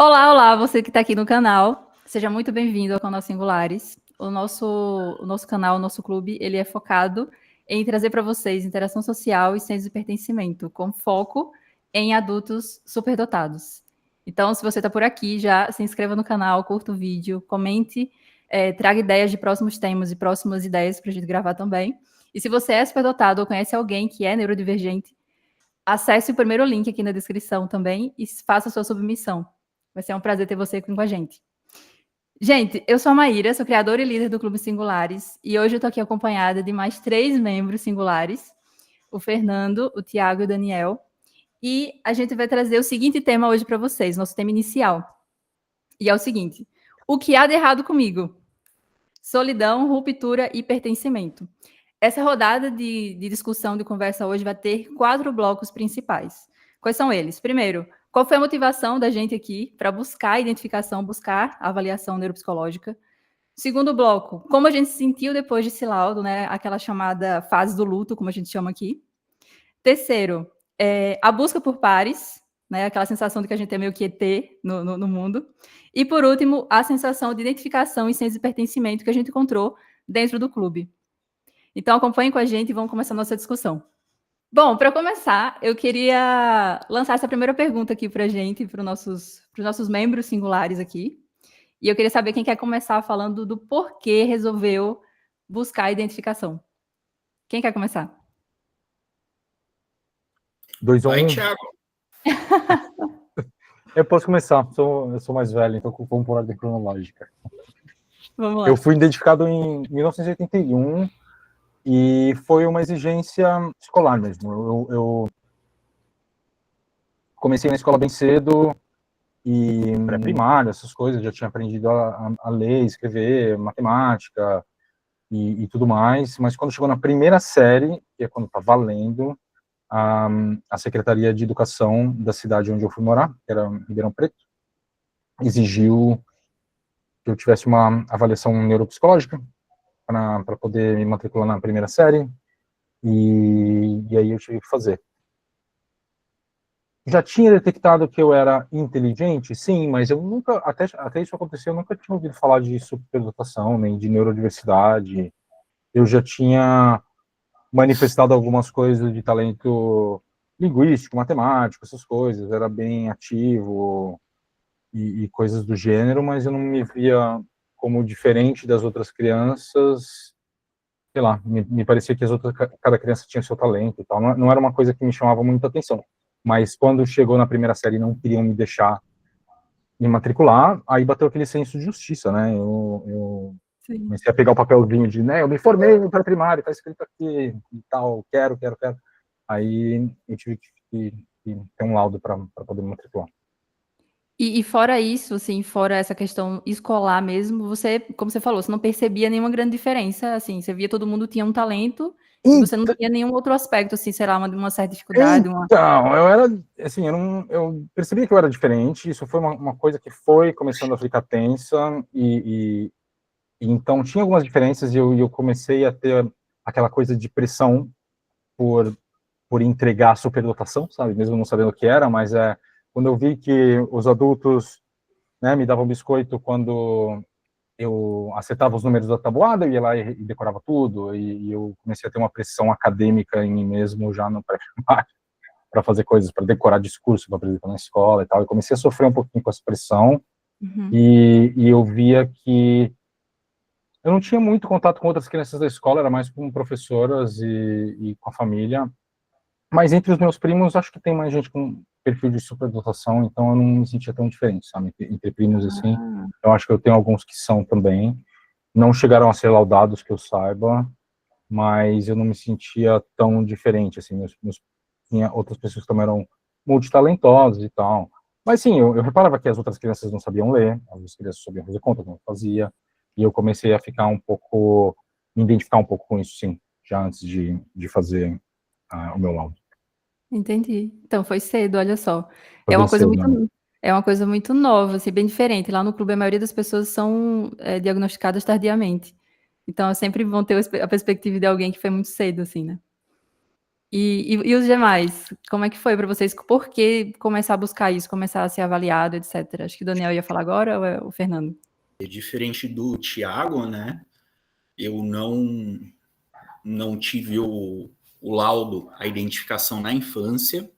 Olá, olá, você que está aqui no canal. Seja muito bem-vindo ao canal Singulares. O nosso canal, o nosso clube, ele é focado em trazer para vocês interação social e senso de pertencimento, com foco em adultos superdotados. Então, se você está por aqui, já se inscreva no canal, curta o vídeo, comente, traga ideias de próximos temas e próximas ideias para a gente gravar também. E se você é superdotado ou conhece alguém que é neurodivergente, acesse o primeiro link aqui na descrição também e faça a sua submissão. Vai ser um prazer ter você aqui com a gente. Gente, eu sou a Maíra, sou criadora e líder do Clube Singulares, e hoje eu estou aqui acompanhada de mais 3 membros singulares, o Fernando, o Tiago e o Daniel, e a gente vai trazer o seguinte tema hoje para vocês, nosso tema inicial. E é o seguinte: o que há de errado comigo? Solidão, ruptura e pertencimento. Essa rodada de discussão, de conversa hoje vai ter 4 blocos principais. Quais são eles? Primeiro, qual foi a motivação da gente aqui para buscar a identificação, buscar a avaliação neuropsicológica? Segundo bloco, como a gente se sentiu depois desse laudo, né? Aquela chamada fase do luto, como a gente chama aqui. Terceiro, a busca por pares, né? Aquela sensação de que a gente é meio que ET no mundo. E, por último, a sensação de identificação e senso de pertencimento que a gente encontrou dentro do clube. Então, acompanhem com a gente e vamos começar a nossa discussão. Bom, para começar, eu queria lançar essa primeira pergunta aqui para a gente, para os nossos membros singulares aqui. E eu queria saber quem quer começar falando do porquê resolveu buscar a identificação. Quem quer começar? 2 ou 1. Vai, Thiago. Eu posso começar, eu sou mais velho, então vamos por ordem cronológica. Vamos lá. Eu fui identificado em 1981 e foi uma exigência escolar mesmo. Eu comecei na escola bem cedo e pré-primário, essas coisas, já tinha aprendido a ler, escrever, matemática e tudo mais, mas quando chegou na primeira série, que é quando está valendo, a Secretaria de Educação da cidade onde eu fui morar, que era Ribeirão Preto, exigiu que eu tivesse uma avaliação neuropsicológica para poder me matricular na primeira série, e aí eu tive que fazer. Já tinha detectado que eu era inteligente? Sim, mas eu nunca, até isso acontecer, eu nunca tinha ouvido falar de superdotação, nem de neurodiversidade. Eu já tinha manifestado algumas coisas de talento linguístico, matemático, essas coisas, era bem ativo e coisas do gênero, mas eu não me via como diferente das outras crianças, sei lá, me parecia que cada criança tinha seu talento e tal, não era uma coisa que me chamava muita atenção, mas quando chegou na primeira série não queriam me deixar me matricular, aí bateu aquele senso de justiça, né, eu comecei a pegar o papelzinho de, né, eu me formei no pré-primário, tá escrito aqui e tal, quero. Aí eu tive que ter um laudo para poder me matricular. E fora isso, assim, fora essa questão escolar mesmo, você, como você falou, você não percebia nenhuma grande diferença, assim, você via todo mundo tinha um talento e você não tinha nenhum outro aspecto, assim, sei lá, uma certa dificuldade, Então, eu era, assim, eu percebia que eu era diferente, isso foi uma coisa que foi começando a ficar tensa, e então tinha algumas diferenças, e eu comecei a ter aquela coisa de pressão por entregar a superdotação, sabe, mesmo não sabendo o que era, mas quando eu vi que os adultos, né, me davam biscoito quando eu acertava os números da tabuada, eu ia lá e decorava tudo, e eu comecei a ter uma pressão acadêmica em mim mesmo já no pré-primário, para fazer coisas, para decorar discurso, para apresentar na escola e tal, e comecei a sofrer um pouquinho com essa pressão, e eu via que eu não tinha muito contato com outras crianças da escola, era mais com professoras e com a família, mas entre os meus primos, acho que tem mais gente com perfil de superdotação, então eu não me sentia tão diferente, sabe, entre primos, assim, eu acho que eu tenho alguns que são também, não chegaram a ser laudados, que eu saiba, mas eu não me sentia tão diferente, assim, tinha outras pessoas que também eram multitalentosas e tal, mas sim, eu reparava que as outras crianças não sabiam ler, as crianças sabiam fazer conta, como eu fazia, e eu comecei a ficar me identificar um pouco com isso, sim, já antes de fazer o meu laudo. Entendi. Então foi cedo, olha só. Foi É bem uma coisa cedo, muito né? é uma coisa muito nova, assim, bem diferente. Lá no clube, a maioria das pessoas são, diagnosticadas tardiamente. Então, sempre vão ter a perspectiva de alguém que foi muito cedo, assim, né. E os demais? Como é que foi para vocês? Por que começar a buscar isso, começar a ser avaliado, etc? Acho que o Daniel ia falar agora ou é o Fernando? Diferente do Thiago, né? Eu não tive o laudo, a identificação na infância,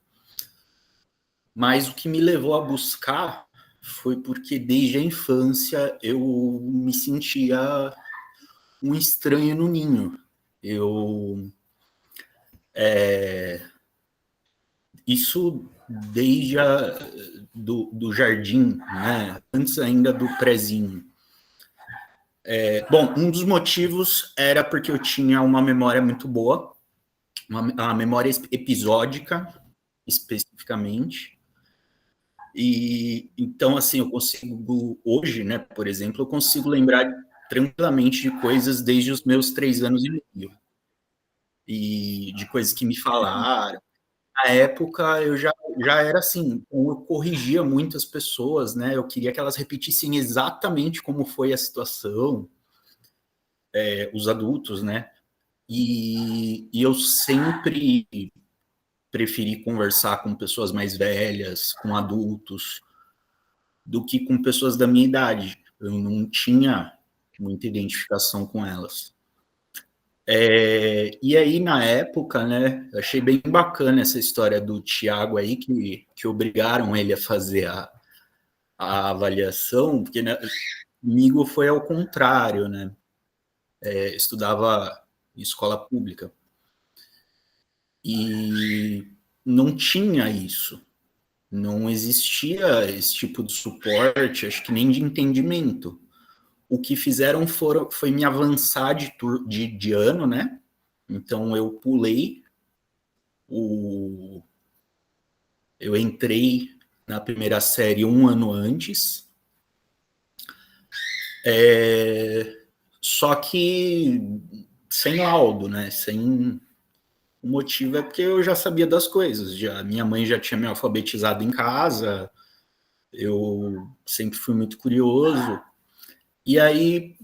mas o que me levou a buscar foi porque desde a infância eu me sentia um estranho no ninho. Isso desde do jardim, né? Antes ainda do prezinho. Bom, um dos motivos era porque eu tinha uma memória muito boa, uma memória episódica, especificamente. E então, assim, eu consigo, hoje, né, por exemplo, eu consigo lembrar tranquilamente de coisas desde os meus 3 anos e meio. E de coisas que me falaram. Na época, eu já era assim, eu corrigia muitas pessoas, né? Eu queria que elas repetissem exatamente como foi a situação, os adultos, né? E eu sempre preferi conversar com pessoas mais velhas, com adultos, do que com pessoas da minha idade. Eu não tinha muita identificação com elas. E aí, na época, né, eu achei bem bacana essa história do Thiago aí, que obrigaram ele a fazer a avaliação, porque, né, comigo foi ao contrário, né? Estudava em escola pública e não tinha isso. Não existia esse tipo de suporte, acho que nem de entendimento. O que fizeram foi me avançar de ano, né? Então eu pulei eu entrei na primeira série um ano antes. Só que sem laudo, né? Sem o motivo é porque eu já sabia das coisas. Minha mãe já tinha me alfabetizado em casa. Eu sempre fui muito curioso. E aí,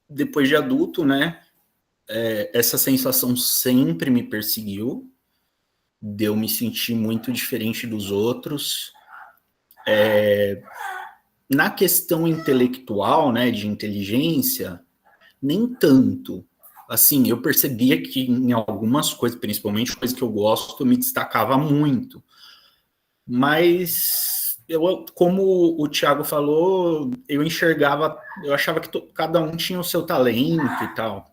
depois de adulto, né? Essa sensação sempre me perseguiu, de eu me sentir muito diferente dos outros. Na questão intelectual, né, de inteligência, nem tanto. Assim, eu percebia que em algumas coisas, principalmente coisas que eu gosto, eu me destacava muito. Mas, como o Thiago falou, eu enxergava, eu achava que cada um tinha o seu talento e tal.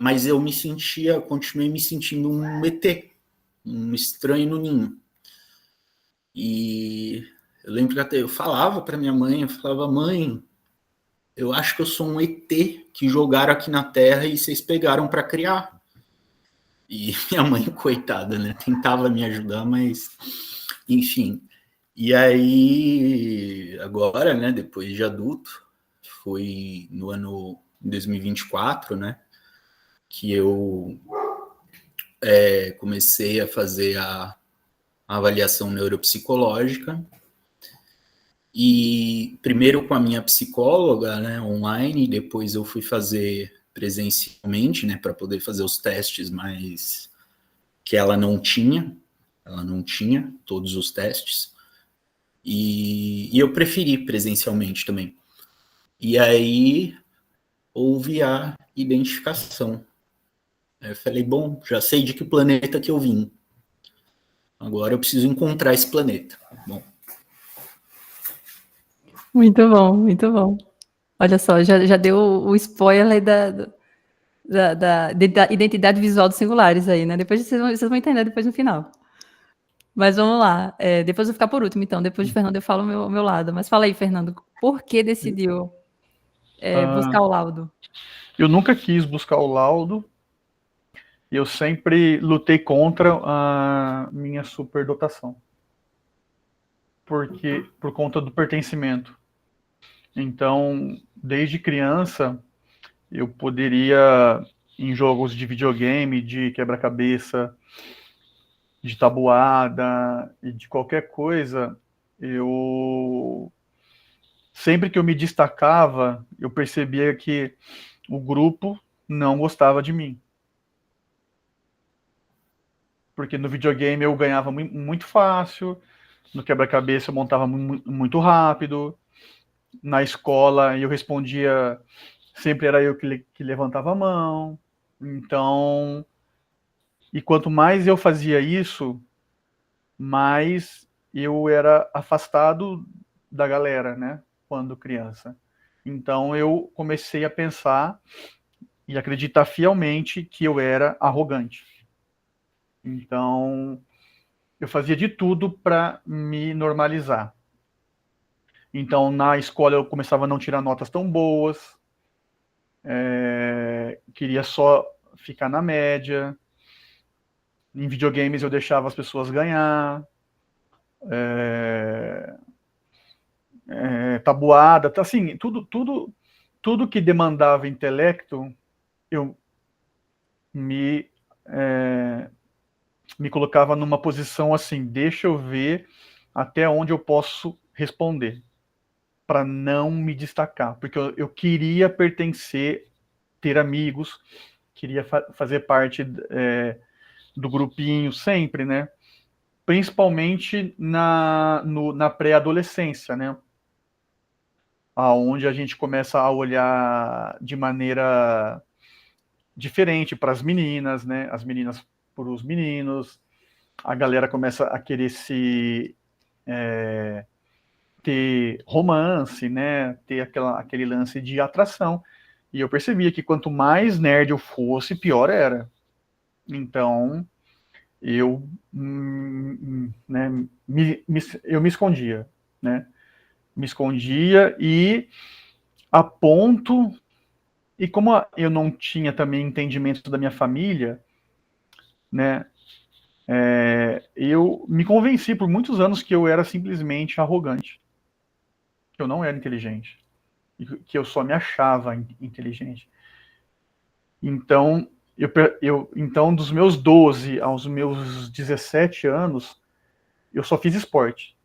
Mas eu continuei me sentindo um ET, um estranho no ninho. E eu lembro que até eu falava para minha mãe, eu falava, mãe, eu acho que eu sou um ET que jogaram aqui na Terra e vocês pegaram para criar. E minha mãe, coitada, né, tentava me ajudar, mas enfim. E aí, agora, né, depois de adulto, foi no ano 2024, né, que eu comecei a fazer a avaliação neuropsicológica. E primeiro com a minha psicóloga, né, online, depois eu fui fazer presencialmente, né, para poder fazer os testes, mas que ela não tinha todos os testes. E eu preferi presencialmente também. E aí houve a identificação. Aí eu falei, bom, já sei de que planeta que eu vim. Agora eu preciso encontrar esse planeta. Bom. Muito bom, muito bom. Olha só, já deu o spoiler da identidade visual dos singulares aí, né? Depois vocês vão entender depois no final. Mas vamos lá. Depois eu vou ficar por último, então. Depois de Fernando eu falo o meu lado. Mas fala aí, Fernando, por que decidiu buscar o laudo? Eu nunca quis buscar o laudo. Eu sempre lutei contra a minha superdotação. Por conta do pertencimento. Então, desde criança, eu poderia, em jogos de videogame, de quebra-cabeça, de tabuada e de qualquer coisa, sempre que eu me destacava, eu percebia que o grupo não gostava de mim. porque no videogame eu ganhava muito fácil, no quebra-cabeça eu montava muito rápido, na escola eu respondia, sempre era eu que levantava a mão. Então, e quanto mais eu fazia isso, mais eu era afastado da galera, né, quando criança. Então eu comecei a pensar e acreditar fielmente que eu era arrogante. Então, eu fazia de tudo para me normalizar. Então, na escola eu começava a não tirar notas tão boas, queria só ficar na média. Em videogames eu deixava as pessoas ganhar, tabuada, assim, tudo que demandava intelecto, eu me, me colocava numa posição assim, deixa eu ver até onde eu posso responder, para não me destacar, porque eu queria pertencer, ter amigos, queria fazer parte do grupinho sempre, né? Principalmente na pré-adolescência, né? Onde a gente começa a olhar de maneira diferente para as meninas, né? As meninas para os meninos, a galera começa a querer ter romance, né? Ter aquele lance de atração. E eu percebia que quanto mais nerd eu fosse, pior era. Então, eu, né, eu me escondia, né? Me escondia e a ponto... E como eu não tinha também entendimento da minha família, né? Eu me convenci por muitos anos que eu era simplesmente arrogante, que eu não era inteligente, que eu só me achava inteligente. Então, então, dos meus 12 aos meus 17 anos, eu só fiz esporte.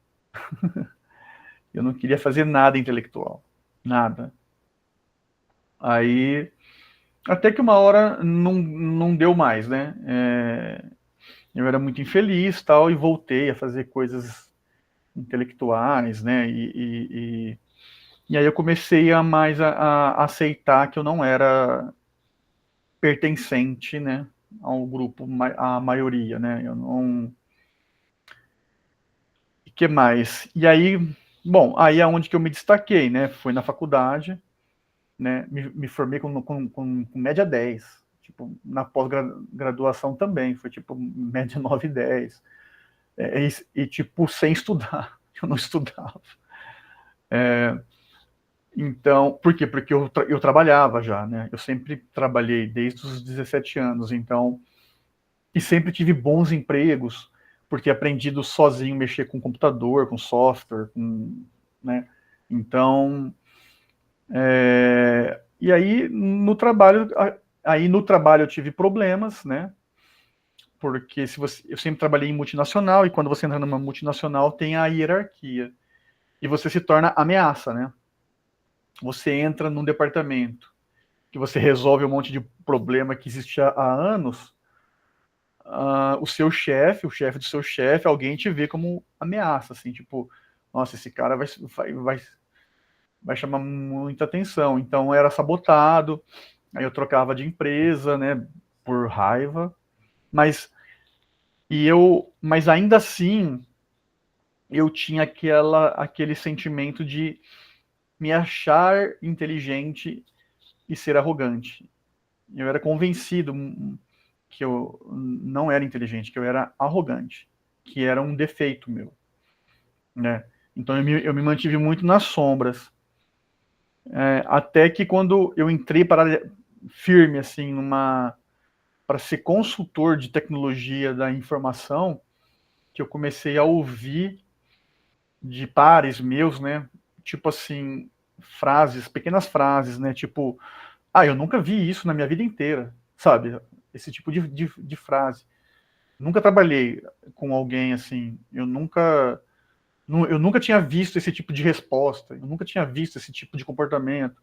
Eu não queria fazer nada intelectual. Nada. Aí, até que uma hora não deu mais, né? Eu era muito infeliz tal, e voltei a fazer coisas intelectuais, né? E aí eu comecei a aceitar que eu não era pertencente, né, ao grupo, a maioria, né? Eu não... E que mais? E aí, bom, aí é onde que eu me destaquei, né? Foi na faculdade, né? Me formei com média 10. Tipo, na pós-graduação também, foi tipo média 9 e 10. E tipo, sem estudar. Eu não estudava. Então, por quê? Porque eu trabalhava já, né? Eu sempre trabalhei desde os 17 anos, então, e sempre tive bons empregos, porque aprendido sozinho mexer com computador, com software, né? Então, e aí no trabalho eu tive problemas, né? Porque eu sempre trabalhei em multinacional, e quando você entra numa multinacional tem a hierarquia, e você se torna ameaça, né? Você entra num departamento que você resolve um monte de problema que existia há anos, o seu chefe, o chefe do seu chefe, alguém te vê como ameaça, assim, tipo, nossa, esse cara vai chamar muita atenção. Então era sabotado, aí eu trocava de empresa, né, por raiva, mas mas ainda assim eu tinha aquele sentimento de me achar inteligente e ser arrogante. Eu era convencido que eu não era inteligente, que eu era arrogante, que era um defeito meu, né? Então eu me mantive muito nas sombras, até que quando eu entrei firme assim para ser consultor de tecnologia da informação, que eu comecei a ouvir de pares meus, né? Tipo assim, pequenas frases, né? Tipo, eu nunca vi isso na minha vida inteira, sabe? Esse tipo de frase. Nunca trabalhei com alguém assim. Eu nunca tinha visto esse tipo de resposta. Eu nunca tinha visto esse tipo de comportamento.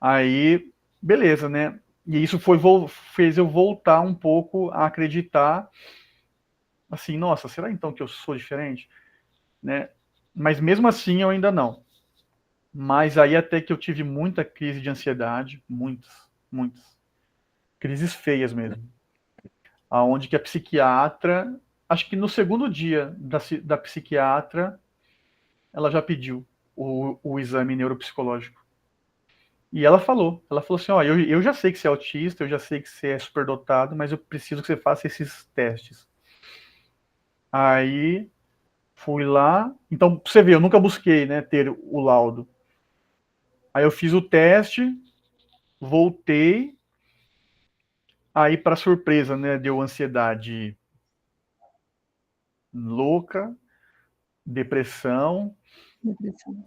Aí, beleza, né? E isso fez eu voltar um pouco a acreditar assim, nossa, será então que eu sou diferente? Né? Mas mesmo assim eu ainda não. Mas aí até que eu tive muita crise de ansiedade, muitas. Crises feias mesmo. Aonde que a psiquiatra, acho que no segundo dia da psiquiatra, ela já pediu o exame neuropsicológico. E ela falou assim, ó, eu já sei que você é autista, eu já sei que você é superdotado, mas eu preciso que você faça esses testes. Aí fui lá, então pra você ver, eu nunca busquei, né, ter o laudo. Aí eu fiz o teste, voltei, aí para surpresa, né, deu ansiedade louca, depressão,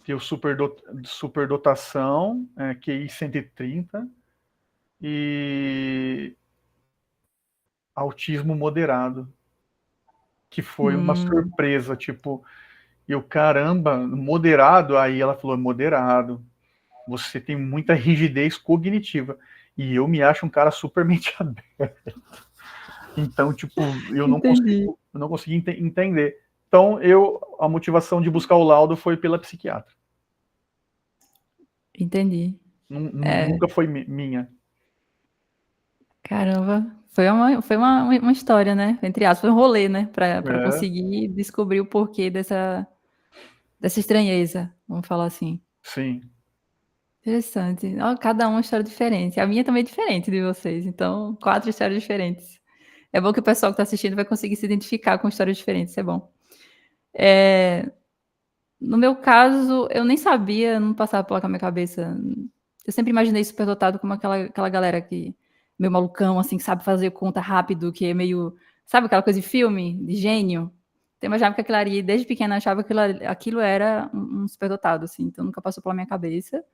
deu superdotação, QI 130 e autismo moderado, que foi uma surpresa, tipo, eu, caramba, moderado, aí ela falou, moderado, você tem muita rigidez cognitiva, e eu me acho um cara super mente aberta. Então, tipo, eu não consegui entender. Então, a motivação de buscar o laudo foi pela psiquiatra. Entendi. Nunca foi minha. Caramba, foi uma história, né? Entre aspas, foi um rolê, né? Para conseguir descobrir o porquê dessa estranheza, vamos falar assim. Sim. Interessante. Cada uma história diferente. A minha também é diferente de vocês. Então, 4 histórias diferentes. É bom que o pessoal que está assistindo vai conseguir se identificar com histórias diferentes. Isso é bom. No meu caso, eu nem sabia, não passava pela minha cabeça. Eu sempre imaginei superdotado como aquela galera que meio malucão, assim, que sabe fazer conta rápido, que é meio... Sabe aquela coisa de filme, de gênio? Então, eu imaginava que aquilo ali, desde pequena, eu achava que aquilo era um superdotado, assim. Então, nunca passou pela minha cabeça.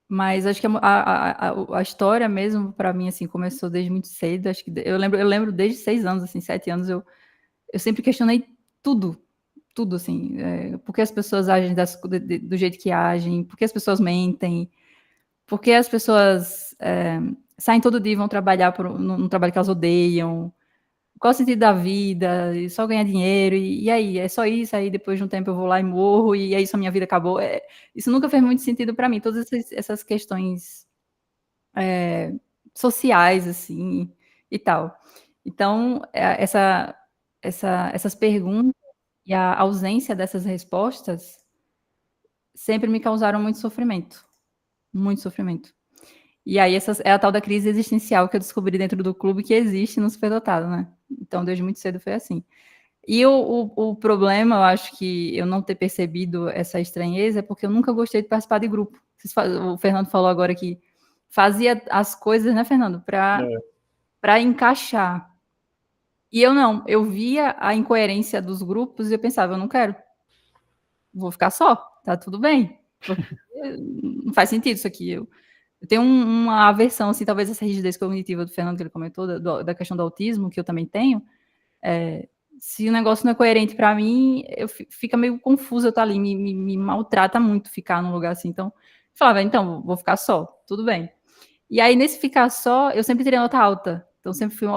Mas acho que a história mesmo, para mim, assim, começou desde muito cedo. Acho que eu lembro desde 6 anos, assim, 7 anos, eu sempre questionei tudo, assim. Por que as pessoas agem do jeito que agem? Por que as pessoas mentem? Por que as pessoas saem todo dia e vão trabalhar num trabalho que elas odeiam? Qual o sentido da vida? E só ganhar dinheiro? E aí? É só isso? Aí depois de um tempo eu vou lá e morro? E é isso, a minha vida acabou? Isso nunca fez muito sentido para mim. Todas essas questões sociais, assim, e tal. Então, essas perguntas e a ausência dessas respostas sempre me causaram muito sofrimento. Muito sofrimento. E aí, essa é a tal da crise existencial que eu descobri dentro do clube que existe no superdotado, né? Então, desde muito cedo foi assim. E o problema, eu acho que eu não ter percebido essa estranheza é porque eu nunca gostei de participar de grupo. O Fernando falou agora que fazia as coisas, né, Fernando, para encaixar. E eu não. Eu via a incoerência dos grupos e eu pensava, eu não quero. Vou ficar só, tá tudo bem. Não faz sentido isso aqui. Eu tenho uma aversão, assim, talvez essa rigidez cognitiva do Fernando que ele comentou, da questão do autismo, que eu também tenho. Se o negócio não é coerente para mim, fica meio confuso eu estar ali, me maltrata muito ficar num lugar assim. Então, eu falava, então, vou ficar só, tudo bem. E aí, nesse ficar só, eu sempre tirei nota alta. Então, sempre fui...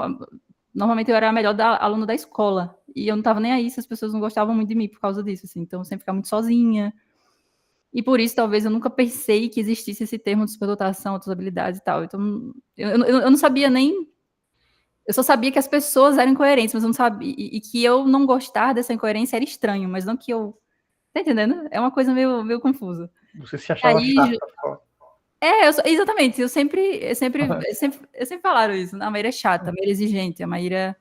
Normalmente, eu era a melhor aluna da escola. E eu não estava nem aí se as pessoas não gostavam muito de mim por causa disso, assim. Então, eu sempre ficava muito sozinha. E por isso, talvez, eu nunca pensei que existisse esse termo de superdotação, outras habilidades e tal. Então, eu não sabia nem... Eu só sabia que as pessoas eram incoerentes, mas eu não sabia... E que eu não gostar dessa incoerência era estranho, mas não que eu... Tá entendendo? É uma coisa meio confusa. Você se achava chata. Exatamente. Eu sempre falaram isso. A Maíra é chata, a Maíra é exigente, a Maíra,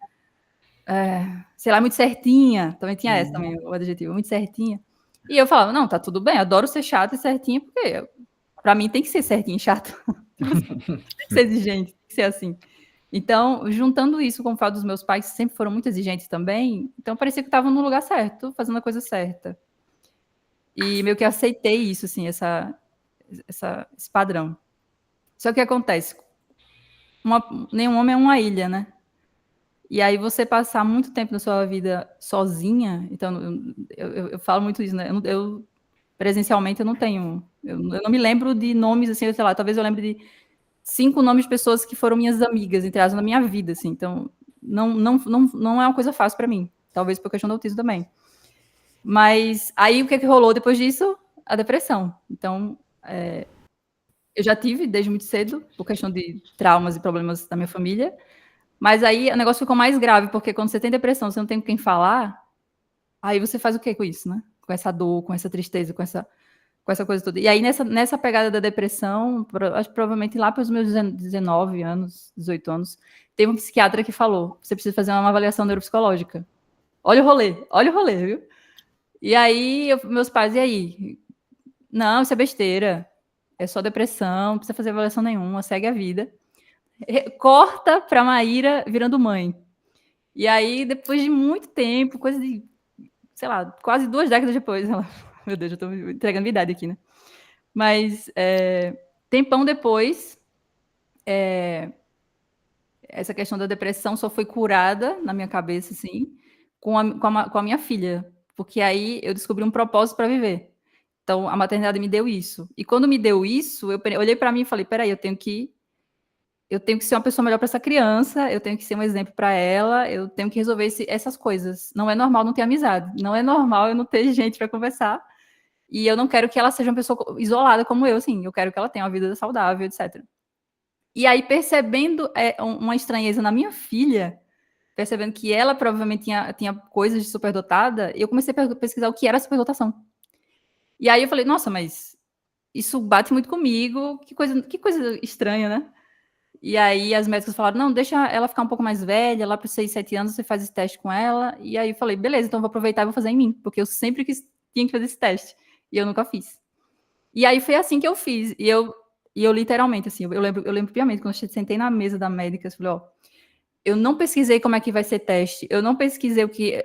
sei lá, muito certinha. Também tinha essa também, o adjetivo, muito certinha. E eu falava, não, tá tudo bem, adoro ser chata e certinha, porque pra mim tem que ser certinho e chato. Tem que ser exigente, tem que ser assim. Então, juntando isso com o fato dos meus pais, que sempre foram muito exigentes também, então parecia que estavam no lugar certo, fazendo a coisa certa. E meio que aceitei isso, assim, esse padrão. Só que o que acontece? Nenhum homem é uma ilha, né? E aí você passar muito tempo na sua vida sozinha, então eu falo muito isso, né? Eu presencialmente eu não tenho, eu não me lembro de nomes, assim, sei lá, talvez eu lembre de 5 nomes de pessoas que foram minhas amigas, entre aspas, na minha vida, assim. Então, não é uma coisa fácil para mim. Talvez por questão do autismo também. Mas aí o que rolou depois disso? A depressão. Então, eu já tive desde muito cedo, por questão de traumas e problemas da minha família. Mas aí o negócio ficou mais grave, porque quando você tem depressão, você não tem com quem falar, aí você faz o quê com isso, né? Com essa dor, com essa tristeza, com essa coisa toda. E aí, nessa pegada da depressão, acho que provavelmente lá para os meus 19 anos, 18 anos, teve um psiquiatra que falou, você precisa fazer uma avaliação neuropsicológica. Olha o rolê, viu? E aí, meus pais, e aí? Não, isso é besteira. É só depressão, não precisa fazer avaliação nenhuma, segue a vida. Corta para Maíra virando mãe. E aí, depois de muito tempo, coisa de, sei lá, quase 2 décadas depois, meu Deus, eu estou entregando minha idade aqui, né? Mas, tempão depois, essa questão da depressão só foi curada na minha cabeça, assim, com a minha filha. Porque aí eu descobri um propósito para viver. Então, a maternidade me deu isso. E quando me deu isso, eu olhei para mim e falei, peraí, eu tenho que ser uma pessoa melhor para essa criança, eu tenho que ser um exemplo para ela, eu tenho que resolver essas coisas. Não é normal não ter amizade, não é normal eu não ter gente para conversar, e eu não quero que ela seja uma pessoa isolada como eu, assim, eu quero que ela tenha uma vida saudável, etc. E aí, percebendo uma estranheza na minha filha, percebendo que ela provavelmente tinha coisas de superdotada, eu comecei a pesquisar o que era superdotação. E aí eu falei, nossa, mas isso bate muito comigo, que coisa estranha, né? E aí as médicas falaram, não, deixa ela ficar um pouco mais velha, lá para os 6, 7 anos você faz esse teste com ela. E aí eu falei, beleza, então eu vou aproveitar e vou fazer em mim, porque eu sempre tinha que fazer esse teste. E eu nunca fiz. E aí foi assim que eu fiz. E eu literalmente, assim, eu lembro piamente, quando eu sentei na mesa da médica, eu falei, ó, eu não pesquisei como é que vai ser teste, eu não pesquisei o que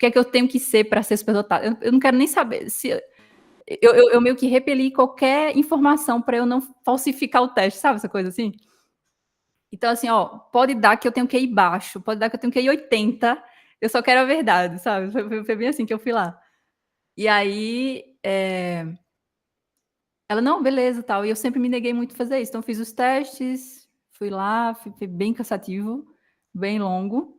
é que eu tenho que ser para ser superdotada. Eu não quero nem saber se... Eu meio que repeli qualquer informação para eu não falsificar o teste, sabe essa coisa assim? Então, assim, ó, pode dar que eu tenho que ir baixo, pode dar que eu tenho que ir 80, eu só quero a verdade, sabe? Foi bem assim que eu fui lá. E aí, ela, não, beleza, tal. E eu sempre me neguei muito a fazer isso. Então, fiz os testes, fui lá, foi bem cansativo, bem longo.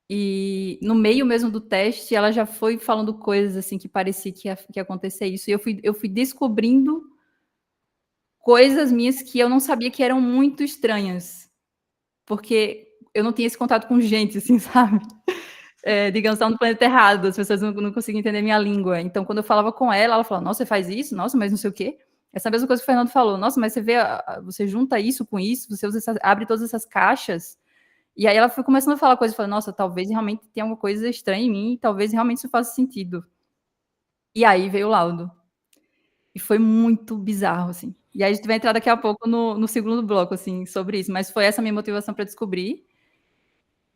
E no meio mesmo do teste, ela já foi falando coisas, assim, que parecia que ia acontecer isso. E eu fui descobrindo coisas minhas que eu não sabia que eram muito estranhas. Porque eu não tinha esse contato com gente, assim, sabe? Digamos, estava no planeta errado, as pessoas não conseguiam entender minha língua. Então, quando eu falava com ela, ela falava, nossa, você faz isso? Nossa, mas não sei o quê. Essa mesma coisa que o Fernando falou, nossa, mas você vê, você junta isso com isso, você abre todas essas caixas. E aí ela foi começando a falar coisas, falando, nossa, talvez realmente tenha alguma coisa estranha em mim, talvez realmente isso faça sentido. E aí veio o laudo. E foi muito bizarro, assim. E aí a gente vai entrar daqui a pouco no segundo bloco, assim, sobre isso. Mas foi essa a minha motivação para descobrir.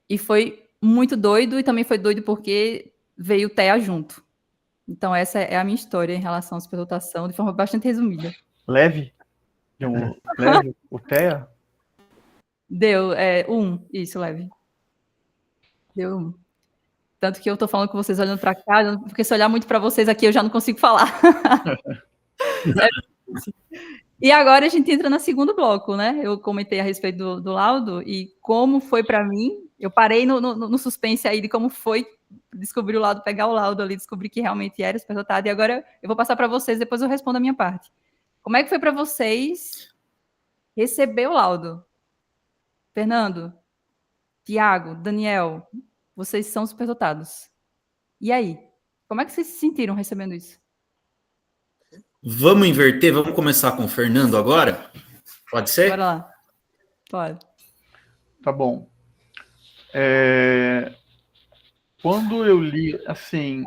E foi muito doido, e também foi doido porque veio o TEA junto. Então essa é a minha história em relação à superdotação, de forma bastante resumida. Leve? Leve? O TEA? Deu, isso, leve. Deu 1. Tanto que eu tô falando com vocês olhando para cá, porque se olhar muito para vocês aqui eu já não consigo falar. E agora a gente entra no segundo bloco, né? Eu comentei a respeito do laudo e como foi para mim. Eu parei no suspense aí de como foi descobrir o laudo, pegar o laudo ali, descobrir que realmente era superdotado. E agora eu vou passar para vocês, depois eu respondo a minha parte. Como é que foi para vocês receber o laudo? Fernando, Tiago, Daniel, vocês são superdotados. E aí? Como é que vocês se sentiram recebendo isso? Vamos inverter? Vamos começar com o Fernando agora? Pode ser? Bora lá. Pode. Tá bom. Quando eu li, assim,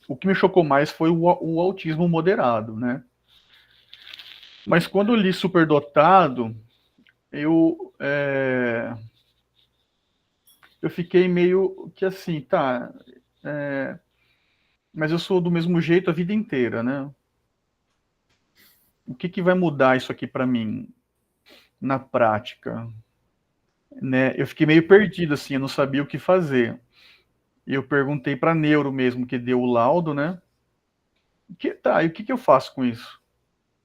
o que me chocou mais foi o autismo moderado, né? Mas quando eu li superdotado, eu fiquei meio que assim, tá, mas eu sou do mesmo jeito a vida inteira, né? O que vai mudar isso aqui para mim na prática? Né? Eu fiquei meio perdido, assim, eu não sabia o que fazer. Eu perguntei para a neuro mesmo, que deu o laudo, né? E o que eu faço com isso?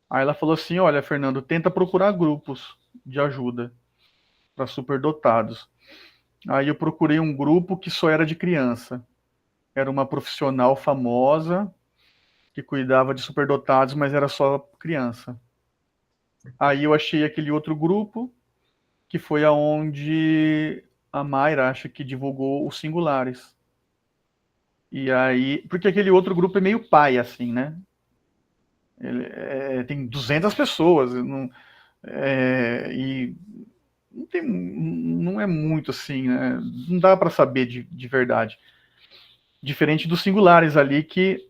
Aí ela falou assim, olha, Fernando, tenta procurar grupos de ajuda para superdotados. Aí eu procurei um grupo que só era de criança. Era uma profissional famosa que cuidava de superdotados, mas era só criança. Aí eu achei aquele outro grupo, que foi aonde a Mayra, acho que divulgou os singulares. E aí, porque aquele outro grupo é meio pai, assim, né? Tem 200 pessoas, e não é muito assim, né? Não dá para saber de verdade. Diferente dos singulares ali, que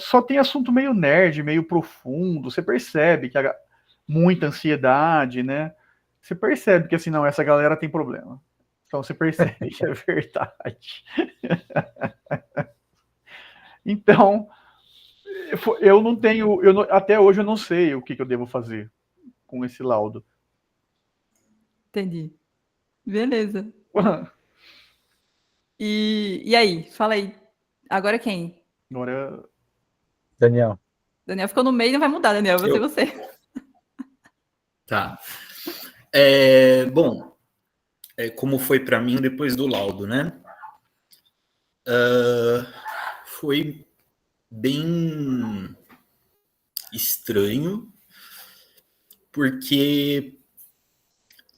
só tem assunto meio nerd, meio profundo. Você percebe que há muita ansiedade, né? Você percebe que assim, não, essa galera tem problema. Então você percebe que é verdade. Então, eu não tenho, até hoje eu não sei o que eu devo fazer com esse laudo. Entendi. Beleza. E aí, fala aí. Agora quem? Agora, Daniel. Daniel ficou no meio e não vai mudar, Daniel. Você. Tá. Bom, como foi para mim depois do laudo, né? Foi bem estranho, porque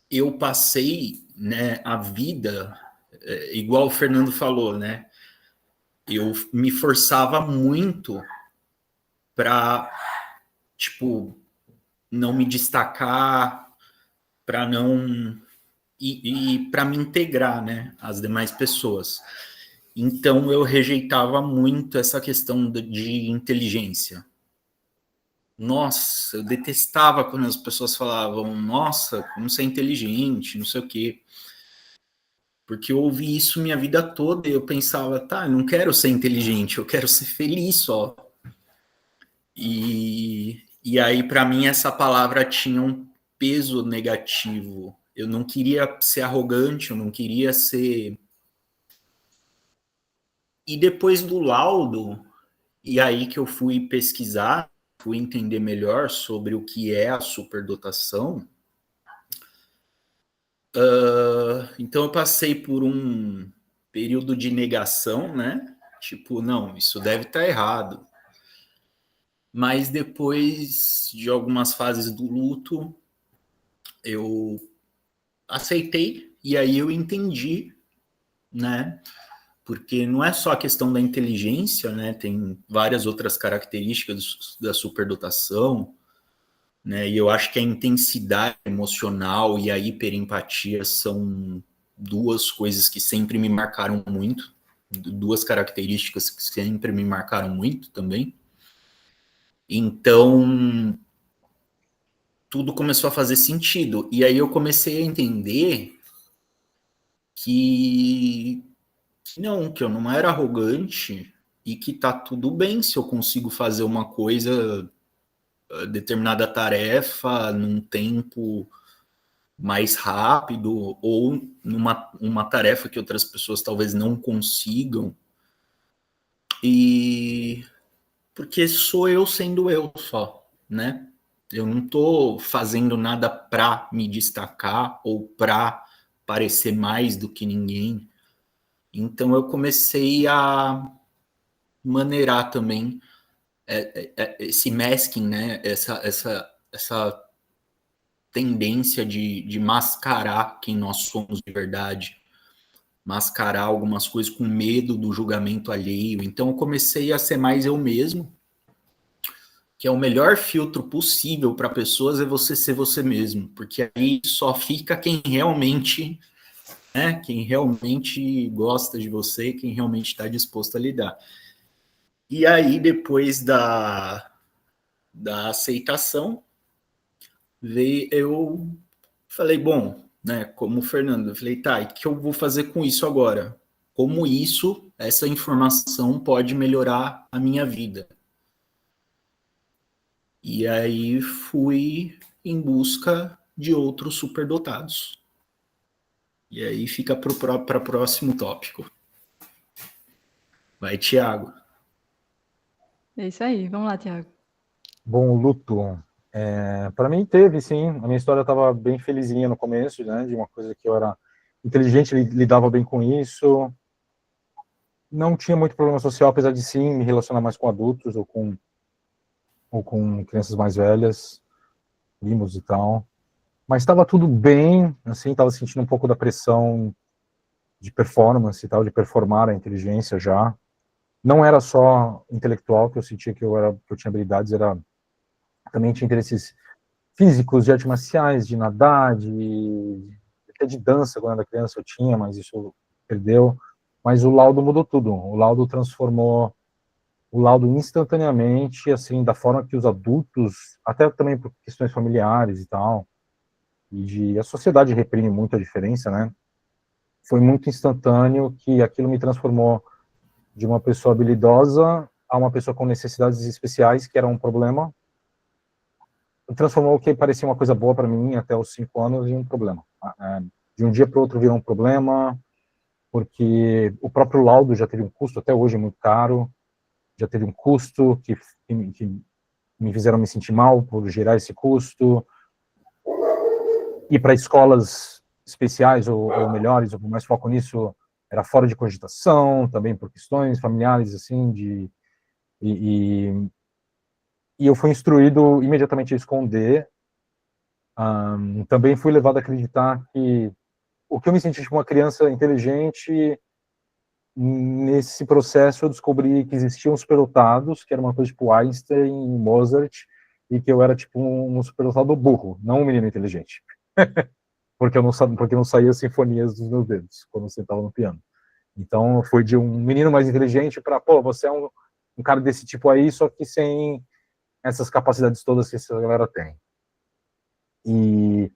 eu passei, né, a vida, igual o Fernando falou, né? Eu me forçava muito para, tipo, não me destacar, para não e para me integrar, né, às demais pessoas. Então eu rejeitava muito essa questão de inteligência. Nossa, eu detestava quando as pessoas falavam, nossa, como você é inteligente, não sei o quê. Porque eu ouvi isso minha vida toda e eu pensava, tá, eu não quero ser inteligente, eu quero ser feliz só. E aí, para mim, essa palavra tinha um peso negativo. Eu não queria ser arrogante, eu não queria ser. E depois do laudo, e aí que eu fui pesquisar, fui entender melhor sobre o que é a superdotação. Então eu passei por um período de negação, né? Tipo, não, isso deve estar errado. Mas depois de algumas fases do luto, eu aceitei e aí eu entendi, né? Porque não é só a questão da inteligência, né? Tem várias outras características da superdotação, né? E eu acho que a intensidade emocional e a hiperempatia são duas coisas que sempre me marcaram muito, duas características que sempre me marcaram muito também. Então, tudo começou a fazer sentido. E aí eu comecei a entender que não, que eu não era arrogante e que tá tudo bem se eu consigo fazer uma coisa, determinada tarefa, num tempo mais rápido ou uma tarefa que outras pessoas talvez não consigam. E porque sou eu sendo eu só, né? Eu não tô fazendo nada para me destacar ou para parecer mais do que ninguém. Então eu comecei a maneirar também esse masking, né? Essa tendência de mascarar quem nós somos de verdade, mascarar algumas coisas com medo do julgamento alheio. Então eu comecei a ser mais eu mesmo, que é o melhor filtro possível para pessoas é você ser você mesmo, porque aí só fica quem realmente, né, quem realmente gosta de você, quem realmente está disposto a lidar. E aí, depois da aceitação, eu falei, bom, né, como o Fernando, eu falei, tá, e o que eu vou fazer com isso agora? Como essa informação pode melhorar a minha vida? E aí fui em busca de outros superdotados. E aí fica para o próximo tópico. Vai, Tiago. É isso aí. Vamos lá, Tiago. Bom, o luto. Para mim teve, sim. A minha história estava bem felizinha no começo, né? De uma coisa que eu era inteligente, lidava bem com isso, não tinha muito problema social, apesar de sim me relacionar mais com adultos ou com crianças mais velhas, primos e tal. Mas estava tudo bem, assim, estava sentindo um pouco da pressão de performance e tal, de performar a inteligência já. Não era só intelectual que eu sentia que eu tinha habilidades, também tinha interesses físicos, de artes marciais, de nadar, até de dança, quando eu era criança eu tinha, mas isso perdeu. Mas o laudo mudou tudo. O laudo transformou o laudo instantaneamente, assim, da forma que os adultos, até também por questões familiares e tal, a sociedade reprime muito a diferença, né? Foi muito instantâneo que aquilo me transformou de uma pessoa habilidosa a uma pessoa com necessidades especiais, que era um problema. Transformou o que parecia uma coisa boa para mim até os 5 anos em um problema. De um dia para o outro virou um problema, porque o próprio laudo já teve um custo, até hoje é muito caro, já teve um custo que me fizeram me sentir mal por gerar esse custo. Ir para escolas especiais ou melhores, ou com mais foco nisso, era fora de cogitação, também por questões familiares, assim, e eu fui instruído imediatamente a esconder. Também fui levado a acreditar que o que eu me senti tipo uma criança inteligente, nesse processo eu descobri que existiam superdotados, que era uma coisa tipo Einstein, Mozart, e que eu era tipo um superdotado burro, não um menino inteligente. Porque não saía sinfonias dos meus dedos quando eu sentava no piano. Então foi de um menino mais inteligente para, pô, você é um cara desse tipo aí, só que sem essas capacidades todas que essa galera tem. E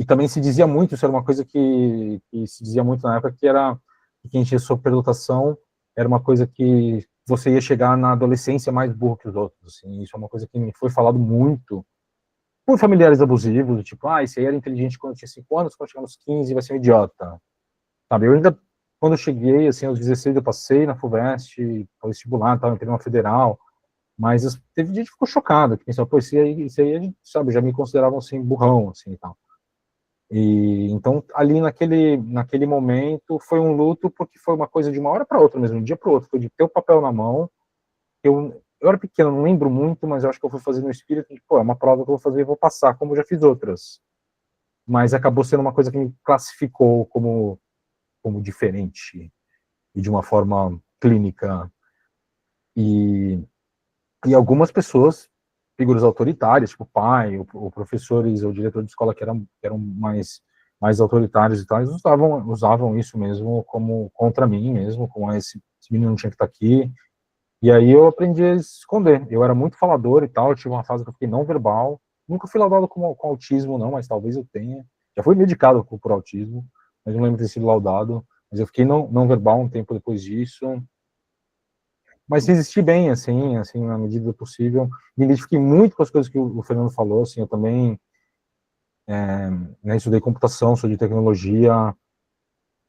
também se dizia muito, isso era uma coisa que se dizia muito na época, que quem tinha superdotação era uma coisa que você ia chegar na adolescência mais burro que os outros. Assim, isso é uma coisa que me foi falado muito por familiares abusivos, tipo, esse aí era inteligente quando tinha 5 anos, quando chegar nos 15 vai ser um idiota. Sabe, eu ainda, quando eu cheguei, assim, aos 16 eu passei na FUVEST, vestibular, entrei numa federal, mas teve gente que ficou chocada, que pensou, pô, isso aí, sabe, já me consideravam, assim, burrão, assim, e tal. E, então, ali naquele momento, foi um luto, porque foi uma coisa de uma hora para outra mesmo, de um dia para o outro, foi de ter o papel na mão. Eu era pequeno, não lembro muito, mas eu acho que eu fui fazer no espírito de, pô, é uma prova que eu vou fazer e vou passar, como eu já fiz outras. Mas acabou sendo uma coisa que me classificou como diferente, e de uma forma clínica. E algumas pessoas, figuras autoritárias, tipo pai, ou professores, ou diretor de escola que eram mais autoritários e tal, eles usavam isso mesmo como contra mim mesmo, como esse menino não tinha que estar aqui. E aí eu aprendi a esconder. Eu era muito falador e tal, eu tive uma fase que eu fiquei não verbal. Nunca fui laudado com autismo, não, mas talvez eu tenha. Já fui medicado por autismo, mas não lembro de ter sido laudado. Mas eu fiquei não verbal um tempo depois disso. Mas resisti bem, assim, na medida do possível. Me identifiquei muito com as coisas que o Fernando falou, assim, eu também estudei computação, sou de tecnologia.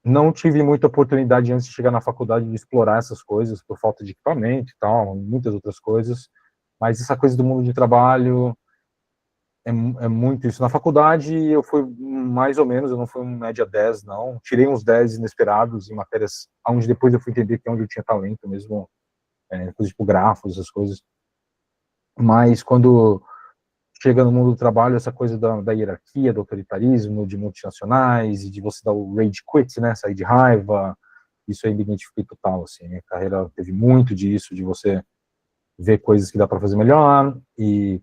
Não tive muita oportunidade antes de chegar na faculdade de explorar essas coisas, por falta de equipamento e tal, muitas outras coisas. Mas essa coisa do mundo de trabalho é muito isso. Na faculdade eu fui mais ou menos, eu não fui um média 10, não. Tirei uns 10 inesperados em matérias onde depois eu fui entender que é onde eu tinha talento mesmo, coisas tipo grafos, essas coisas. Mas quando chega no mundo do trabalho, essa coisa da hierarquia, do autoritarismo, de multinacionais, e de você dar o rage quit, né, sair de raiva, isso aí me identifiquei total, assim, minha carreira teve muito disso, de você ver coisas que dá para fazer melhor, e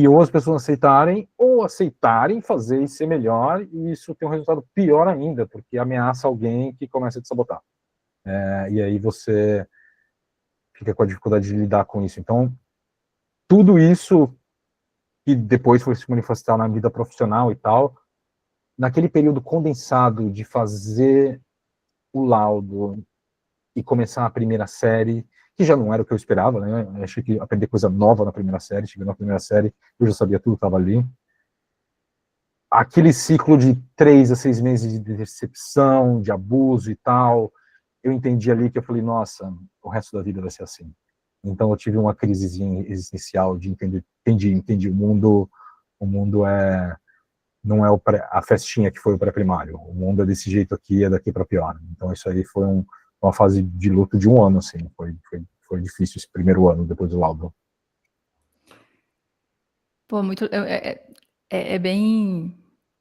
ou as pessoas aceitarem fazer e ser melhor, e isso tem um resultado pior ainda, porque ameaça alguém que começa a te sabotar. E aí você fica com a dificuldade de lidar com isso. Então, tudo isso que depois foi se manifestar na vida profissional e tal, naquele período condensado de fazer o laudo e começar a primeira série, que já não era o que eu esperava, né? Eu achei que aprender coisa nova na primeira série, chegando na primeira série, eu já sabia tudo, estava ali. Aquele ciclo de 3 a 6 meses de decepção, de abuso e tal, eu entendi ali que eu falei, nossa, o resto da vida vai ser assim. Então eu tive uma crisezinha existencial de entendi o mundo é não é a festinha que foi o pré-primário. O mundo é desse jeito aqui, é daqui para pior. Então isso aí foi uma fase de luto de 1 ano, assim. Foi difícil esse primeiro ano depois do laudo. Pô, bem...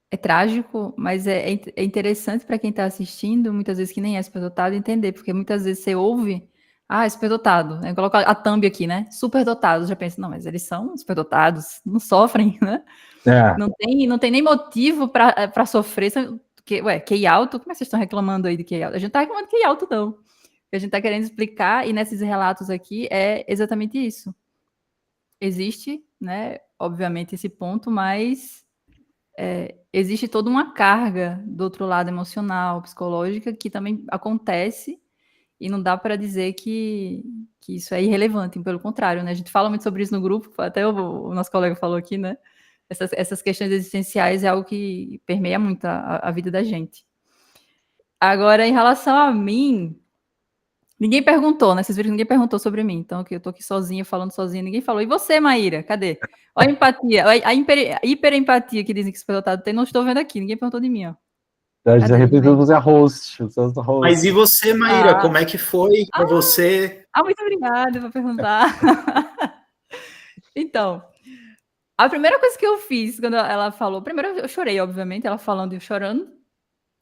É trágico, mas é interessante para quem está assistindo, muitas vezes que nem é superdotado, entender, porque muitas vezes você ouve, superdotado, né? Coloca a thumb aqui, né? Superdotados, já pensa, não, mas eles são superdotados, não sofrem, né? Não tem nem motivo para sofrer, QI alto, como é que vocês estão reclamando aí de QI alto? A gente não está reclamando de QI alto, não. O que a gente está querendo explicar, e nesses relatos aqui, é exatamente isso. Existe, né, obviamente, esse ponto, mas existe toda uma carga do outro lado emocional, psicológica, que também acontece e não dá para dizer que isso é irrelevante, pelo contrário, né? A gente fala muito sobre isso no grupo, até o nosso colega falou aqui, né? Essas questões existenciais é algo que permeia muito a vida da gente. Agora, em relação a mim, ninguém perguntou, né? Vocês viram que ninguém perguntou sobre mim, então eu tô aqui sozinha, falando sozinha, ninguém falou. E você, Maíra? Cadê? Olha a empatia, a hiperempatia que dizem que superdotado tem, não estou vendo aqui, ninguém perguntou de mim, ó. Já repetiu, você é host. Mas e você, Maíra, como é que foi para você? Muito obrigada por perguntar. Então, a primeira coisa que eu fiz quando ela falou, primeiro eu chorei, obviamente, ela falando e eu chorando,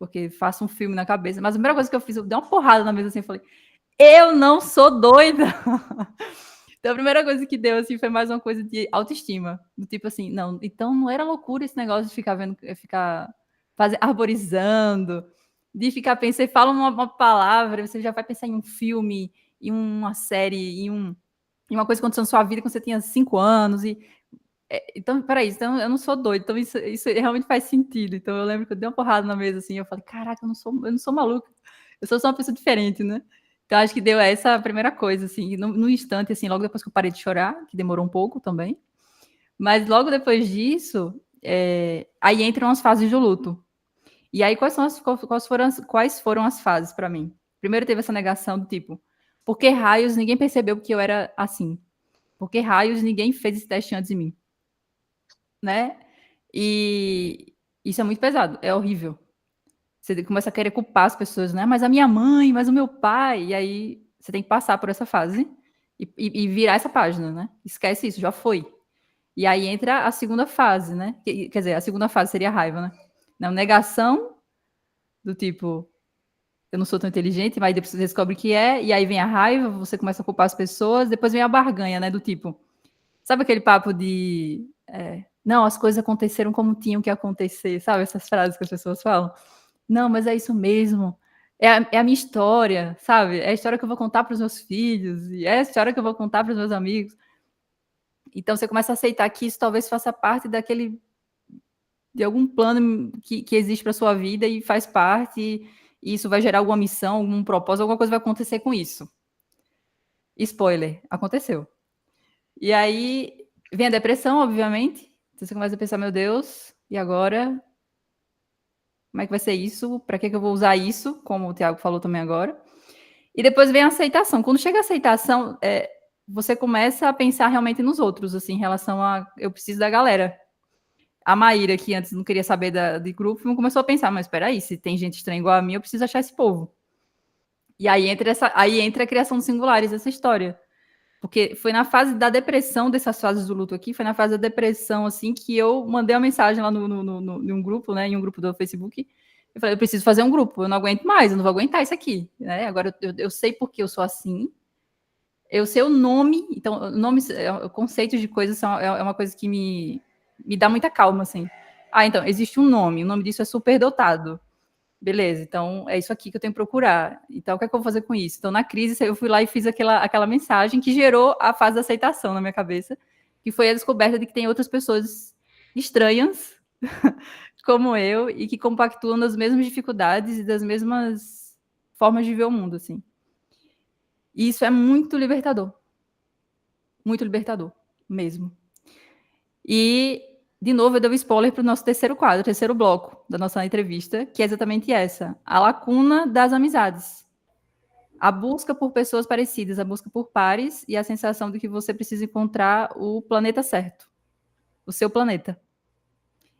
porque faço um filme na cabeça, mas a primeira coisa que eu fiz, eu dei uma porrada na mesa assim, eu falei, eu não sou doida! Então a primeira coisa que deu, assim, foi mais uma coisa de autoestima, do tipo assim, não, então não era loucura esse negócio de ficar arborizando, de ficar pensando, fala uma palavra, você já vai pensar em um filme, em uma série, em uma coisa que aconteceu na sua vida quando você tinha 5 anos, então, peraí, então eu não sou doido, então isso realmente faz sentido. Então eu lembro que eu dei uma porrada na mesa assim, eu falei, caraca, eu não sou maluca, eu sou só uma pessoa diferente, né? Então acho que deu essa primeira coisa, assim, no instante, assim, logo depois que eu parei de chorar, que demorou um pouco também, mas logo depois disso, aí entram as fases do luto. E aí quais foram as fases para mim? Primeiro teve essa negação do tipo, por que raios ninguém percebeu que eu era assim? Por que raios ninguém fez esse teste antes de mim? Né? E isso é muito pesado, é horrível. Você começa a querer culpar as pessoas, né? Mas a minha mãe, mas o meu pai. E aí você tem que passar por essa fase e virar essa página, né? Esquece isso, já foi. E aí entra a segunda fase, né? Quer dizer, a segunda fase seria a raiva, né? Não, negação, do tipo, eu não sou tão inteligente, mas depois você descobre que é, e aí vem a raiva, você começa a culpar as pessoas, depois vem a barganha, né? Do tipo, sabe aquele papo de não, as coisas aconteceram como tinham que acontecer, sabe? Essas frases que as pessoas falam. Não, mas é isso mesmo. É a minha história, sabe? É a história que eu vou contar para os meus filhos, e é a história que eu vou contar para os meus amigos. Então você começa a aceitar que isso talvez faça parte de algum plano que existe para sua vida e faz parte, e isso vai gerar alguma missão, algum propósito, alguma coisa vai acontecer com isso. Spoiler, aconteceu. E aí vem a depressão, obviamente. Então você começa a pensar, meu Deus, e agora? Como é que vai ser isso? Para que eu vou usar isso? Como o Thiago falou também agora. E depois vem a aceitação. Quando chega a aceitação, você começa a pensar realmente nos outros, assim, em relação a eu preciso da galera. A Maíra, que antes não queria saber de grupo, começou a pensar, mas espera aí, se tem gente estranha igual a mim, eu preciso achar esse povo. E aí entra a criação dos singulares, essa história. Porque foi na fase da depressão, dessas fases do luto aqui, foi na fase da depressão, assim, que eu mandei uma mensagem lá num grupo, né, em um grupo do Facebook. Eu falei, eu preciso fazer um grupo, eu não aguento mais, eu não vou aguentar isso aqui, né? Agora eu sei porque eu sou assim, eu sei o nome, então, o conceito de coisas é uma coisa que me dá muita calma, assim. Então, existe um nome, o nome disso é superdotado. Beleza, então é isso aqui que eu tenho que procurar. Então, o que é que eu vou fazer com isso? Então, na crise, eu fui lá e fiz aquela mensagem que gerou a fase da aceitação na minha cabeça, que foi a descoberta de que tem outras pessoas estranhas, como eu, e que compactuam das mesmas dificuldades e das mesmas formas de ver o mundo, assim. E isso é muito libertador mesmo. E, de novo, eu dei um spoiler para o nosso terceiro quadro, terceiro bloco da nossa entrevista, que é exatamente essa, a lacuna das amizades. A busca por pessoas parecidas, a busca por pares e a sensação de que você precisa encontrar o planeta certo, o seu planeta.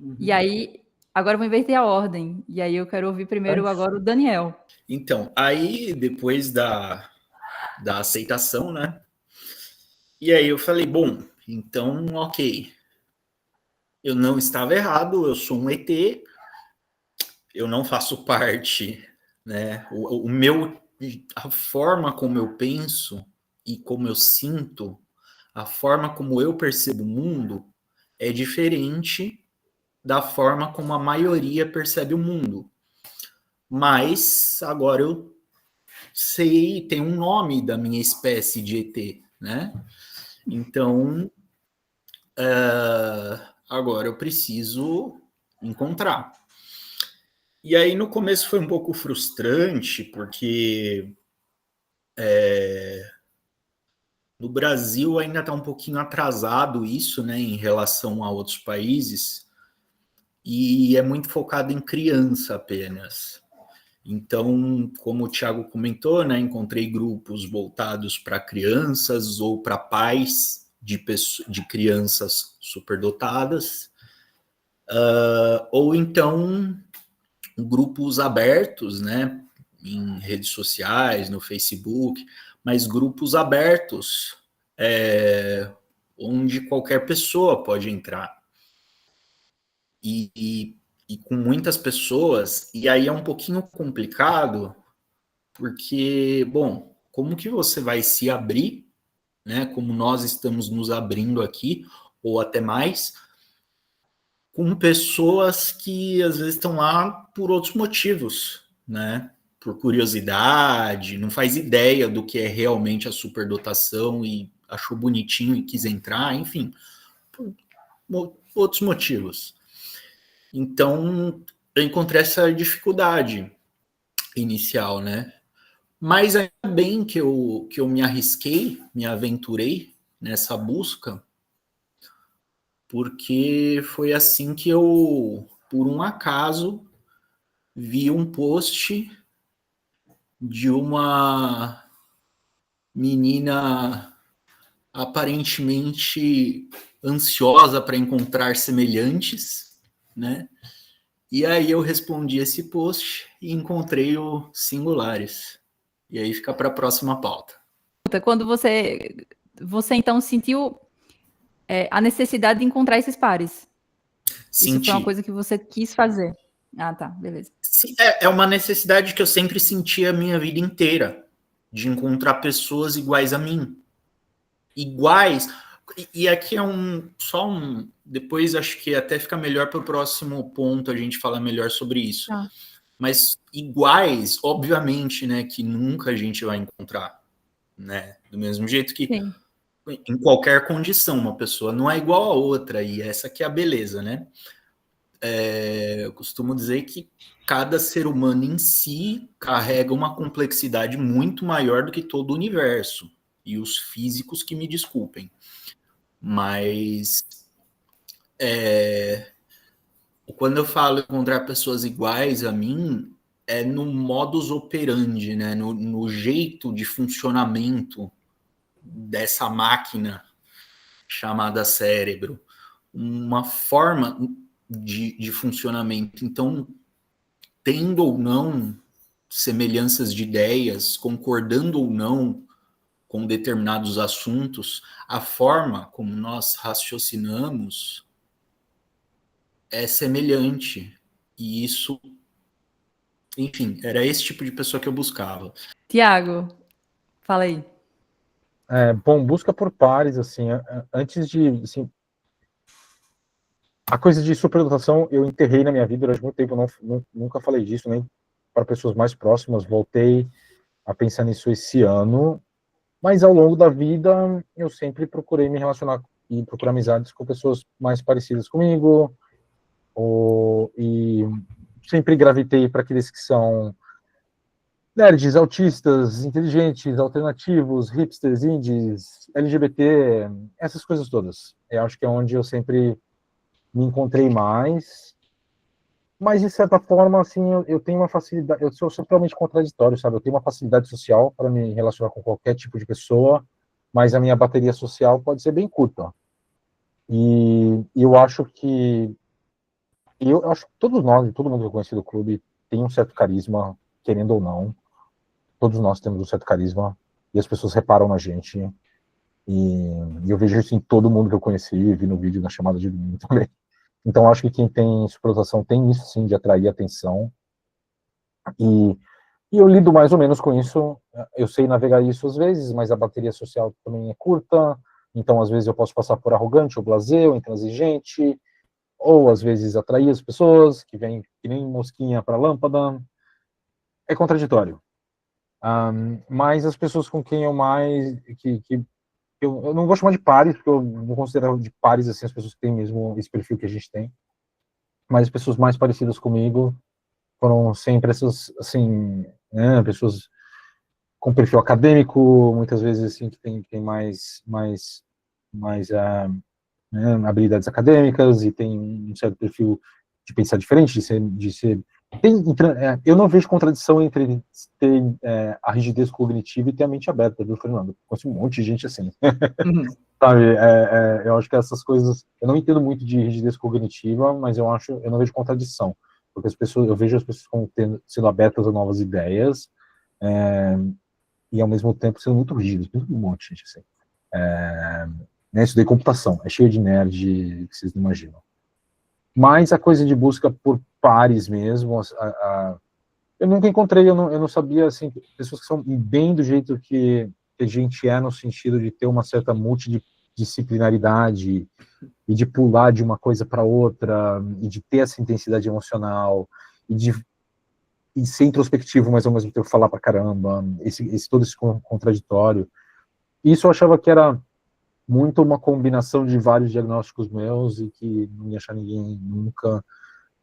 Uhum. E aí, Agora eu vou inverter a ordem. E aí eu quero ouvir primeiro agora o Daniel. Então, aí depois da aceitação, né? E aí eu falei, bom, então, ok. Eu não estava errado, eu sou um ET, eu não faço parte, né? A forma como eu penso e como eu sinto, a forma como eu percebo o mundo é diferente da forma como a maioria percebe o mundo. Mas agora eu sei, tem um nome da minha espécie de ET, né? Então, agora eu preciso encontrar. E aí no começo foi um pouco frustrante, porque no Brasil ainda está um pouquinho atrasado isso, né, em relação a outros países, e é muito focado em criança apenas. Então, como o Thiago comentou, né, encontrei grupos voltados para crianças ou para pais de crianças superdotadas, ou então grupos abertos, né, em redes sociais, no Facebook, mas grupos abertos, onde qualquer pessoa pode entrar. E com muitas pessoas, e aí é um pouquinho complicado, porque, bom, como que você vai se abrir, né, como nós estamos nos abrindo aqui, ou até mais, com pessoas que às vezes estão lá por outros motivos, né? Por curiosidade, não faz ideia do que é realmente a superdotação e achou bonitinho e quis entrar, enfim, por outros motivos. Então, eu encontrei essa dificuldade inicial, né? Mas ainda bem que eu me arrisquei, me aventurei nessa busca, porque foi assim que eu, por um acaso, vi um post de uma menina aparentemente ansiosa para encontrar semelhantes, né? E aí eu respondi esse post e encontrei o Singulares. E aí fica para a próxima pauta. Quando você então sentiu a necessidade de encontrar esses pares. Senti. Isso foi uma coisa que você quis fazer. Ah, tá, beleza. Sim, é uma necessidade que eu sempre senti a minha vida inteira, de encontrar pessoas iguais a mim. Iguais. E aqui é depois acho que até fica melhor para o próximo ponto a gente falar melhor sobre isso. Ah. Mas iguais, obviamente, né, que nunca a gente vai encontrar, né? Do mesmo jeito que Sim. Em qualquer condição, uma pessoa não é igual a outra, e essa que é a beleza, né? Eu costumo dizer que cada ser humano em si carrega uma complexidade muito maior do que todo o universo, e os físicos que me desculpem. Mas quando eu falo encontrar pessoas iguais a mim, é no modus operandi, né? No jeito de funcionamento dessa máquina chamada cérebro, uma forma de funcionamento. Então, tendo ou não semelhanças de ideias, concordando ou não com determinados assuntos, a forma como nós raciocinamos é semelhante. E isso, enfim, era esse tipo de pessoa que eu buscava. Tiago, fala aí. Bom, busca por pares, assim, antes de, assim, a coisa de superdotação eu enterrei na minha vida durante muito tempo, nunca falei disso, nem para pessoas mais próximas, voltei a pensar nisso esse ano, mas ao longo da vida eu sempre procurei me relacionar e procurar amizades com pessoas mais parecidas comigo, e sempre gravitei para aqueles que são nerds, autistas, inteligentes, alternativos, hipsters, indies, LGBT, essas coisas todas. Eu acho que é onde eu sempre me encontrei mais. Mas, de certa forma, assim, eu tenho uma facilidade, eu sou totalmente contraditório, sabe? Eu tenho uma facilidade social para me relacionar com qualquer tipo de pessoa, mas a minha bateria social pode ser bem curta. E eu acho que E eu acho que todos nós, todo mundo que eu conheci do clube, tem um certo carisma, querendo ou não. Todos nós temos um certo carisma, e as pessoas reparam na gente. E eu vejo isso em todo mundo que eu conheci, vi no vídeo, na chamada de domingo também. Então, acho que quem tem superdotação tem isso, sim, de atrair atenção. E eu lido mais ou menos com isso. Eu sei navegar isso às vezes, mas a bateria social também é curta. Então, às vezes, eu posso passar por arrogante, ou blasé, ou intransigente, ou às vezes atrair as pessoas, que vêm que nem mosquinha para a lâmpada. É contraditório. Mas as pessoas com quem eu mais... eu não vou chamar de pares, porque eu não considero de pares assim, as pessoas que têm mesmo esse perfil que a gente tem. Mas as pessoas mais parecidas comigo foram sempre essas, assim, né, pessoas com perfil acadêmico, muitas vezes assim, que tem mais né, habilidades acadêmicas e tem um certo perfil de pensar diferente, de ser eu não vejo contradição entre ter a rigidez cognitiva e ter a mente aberta, viu, Fernando? Conheço um monte de gente assim. Sabe, eu acho que essas coisas, eu não entendo muito de rigidez cognitiva, mas eu não vejo contradição, porque eu vejo as pessoas como sendo abertas a novas ideias, e ao mesmo tempo sendo muito rígidas, um monte de gente assim. Né, estudei computação, é cheio de nerd que vocês não imaginam. Mas a coisa de busca por pares mesmo, eu nunca encontrei, eu não sabia, assim, pessoas que são bem do jeito que a gente é, no sentido de ter uma certa multidisciplinaridade e de pular de uma coisa para outra, e de ter essa intensidade emocional, e ser introspectivo, mas ao mesmo tempo falar pra caramba, todo esse contraditório. Isso eu achava que era muito uma combinação de vários diagnósticos meus e que não ia achar ninguém nunca,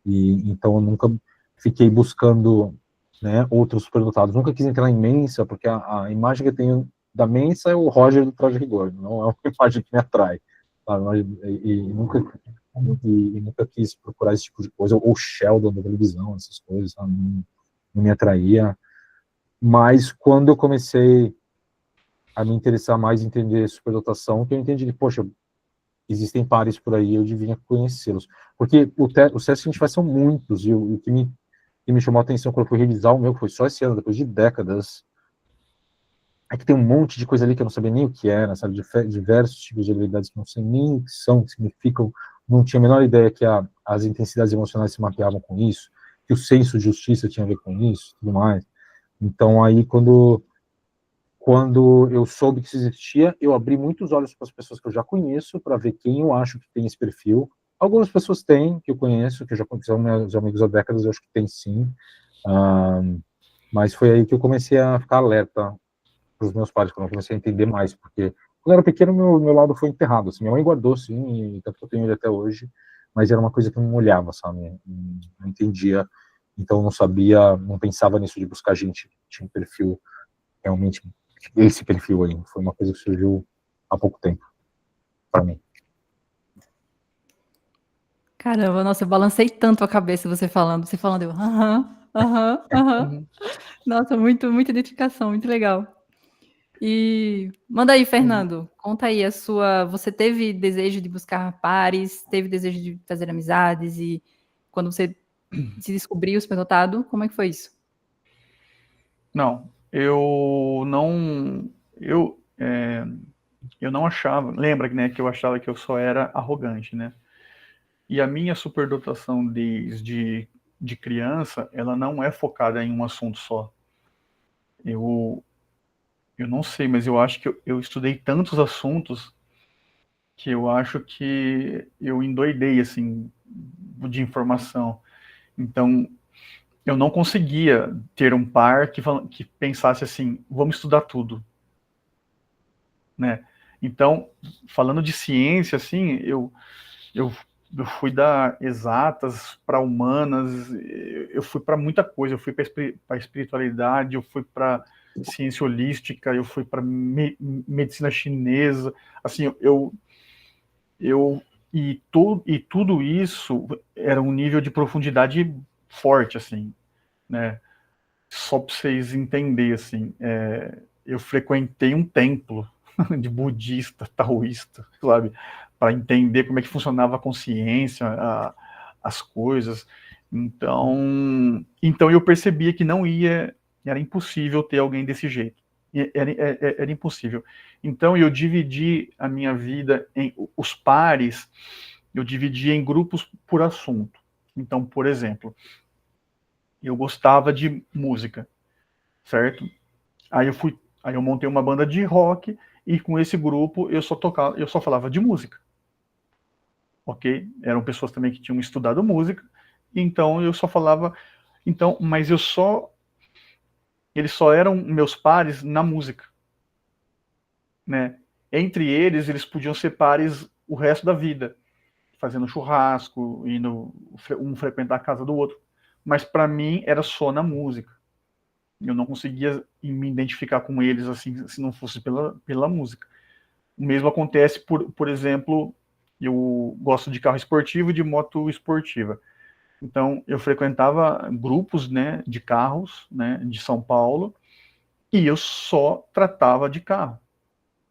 e então eu nunca fiquei buscando, né, outros superdotados. Nunca quis entrar em Mensa, porque a imagem que eu tenho da Mensa é o Roger do Traje Rigor, não é uma imagem que me atrai. Sabe? E nunca quis procurar esse tipo de coisa, ou Sheldon da televisão, essas coisas, sabe? Não me atraía. Mas quando eu comecei a me interessar mais em entender superdotação, que eu entendi que, poxa, existem pares por aí, eu devia conhecê-los. Porque os testes que a gente faz são muitos, e o que me chamou a atenção quando eu fui revisar o meu, que foi só esse ano, depois de décadas, é que tem um monte de coisa ali que eu não sabia nem o que era, sabe? Diversos tipos de habilidades que eu não sei nem o que são, o que significam, não tinha a menor ideia que as intensidades emocionais se mapeavam com isso, que o senso de justiça tinha a ver com isso, tudo mais. Então, aí, quando eu soube que isso existia, eu abri muitos olhos para as pessoas que eu já conheço, para ver quem eu acho que tem esse perfil. Algumas pessoas têm, que eu conheço, que eu já conheço meus amigos há décadas, eu acho que tem sim. Mas foi aí que eu comecei a ficar alerta para os meus pais, quando eu comecei a entender mais, porque quando eu era pequeno, meu lado foi enterrado, assim, minha mãe guardou, sim, e tanto que eu tenho ele até hoje, mas era uma coisa que eu não olhava, sabe, não entendia, então eu não sabia, não pensava nisso de buscar gente que tinha um perfil, realmente, esse perfil aí, foi uma coisa que surgiu há pouco tempo, para mim. Caramba, nossa, eu balancei tanto a cabeça você falando, eu, aham. Nossa, muita identificação, muito legal. E manda aí, Fernando, conta aí você teve desejo de buscar pares, teve desejo de fazer amizades, e quando você se descobriu superdotado, como é que foi isso? Não, eu não achava, lembra, né, que eu achava que eu só era arrogante, né? E a minha superdotação de criança, ela não é focada em um assunto só. Eu não sei, mas eu acho que eu estudei tantos assuntos que eu acho que eu endoidei, assim, de informação. Então, eu não conseguia ter um par que pensasse assim, vamos estudar tudo, né? Então, falando de ciência, assim, eu fui da exatas para humanas, eu fui para muita coisa, eu fui para espiritualidade, eu fui para ciência holística, eu fui para medicina chinesa, assim, e tudo isso era um nível de profundidade forte, assim, né? Só para vocês entenderem, assim, eu frequentei um templo de budista, taoísta, sabe? Para entender como é que funcionava a consciência, as coisas. Então eu percebia que era impossível ter alguém desse jeito. Era impossível. Então eu dividi a minha vida os pares, eu dividia em grupos por assunto. Então, por exemplo, eu gostava de música, certo? Aí eu montei uma banda de rock e com esse grupo eu só falava de música. Ok? Eram pessoas também que tinham estudado música, então eu só falava, mas eles só eram meus pares na música, né? Entre eles podiam ser pares o resto da vida, fazendo churrasco, indo um frequentar a casa do outro, mas para mim era só na música. Eu não conseguia me identificar com eles assim se não fosse pela música. O mesmo acontece, por exemplo, eu gosto de carro esportivo e de moto esportiva. Então, eu frequentava grupos, né, de carros, né, de São Paulo, e eu só tratava de carro.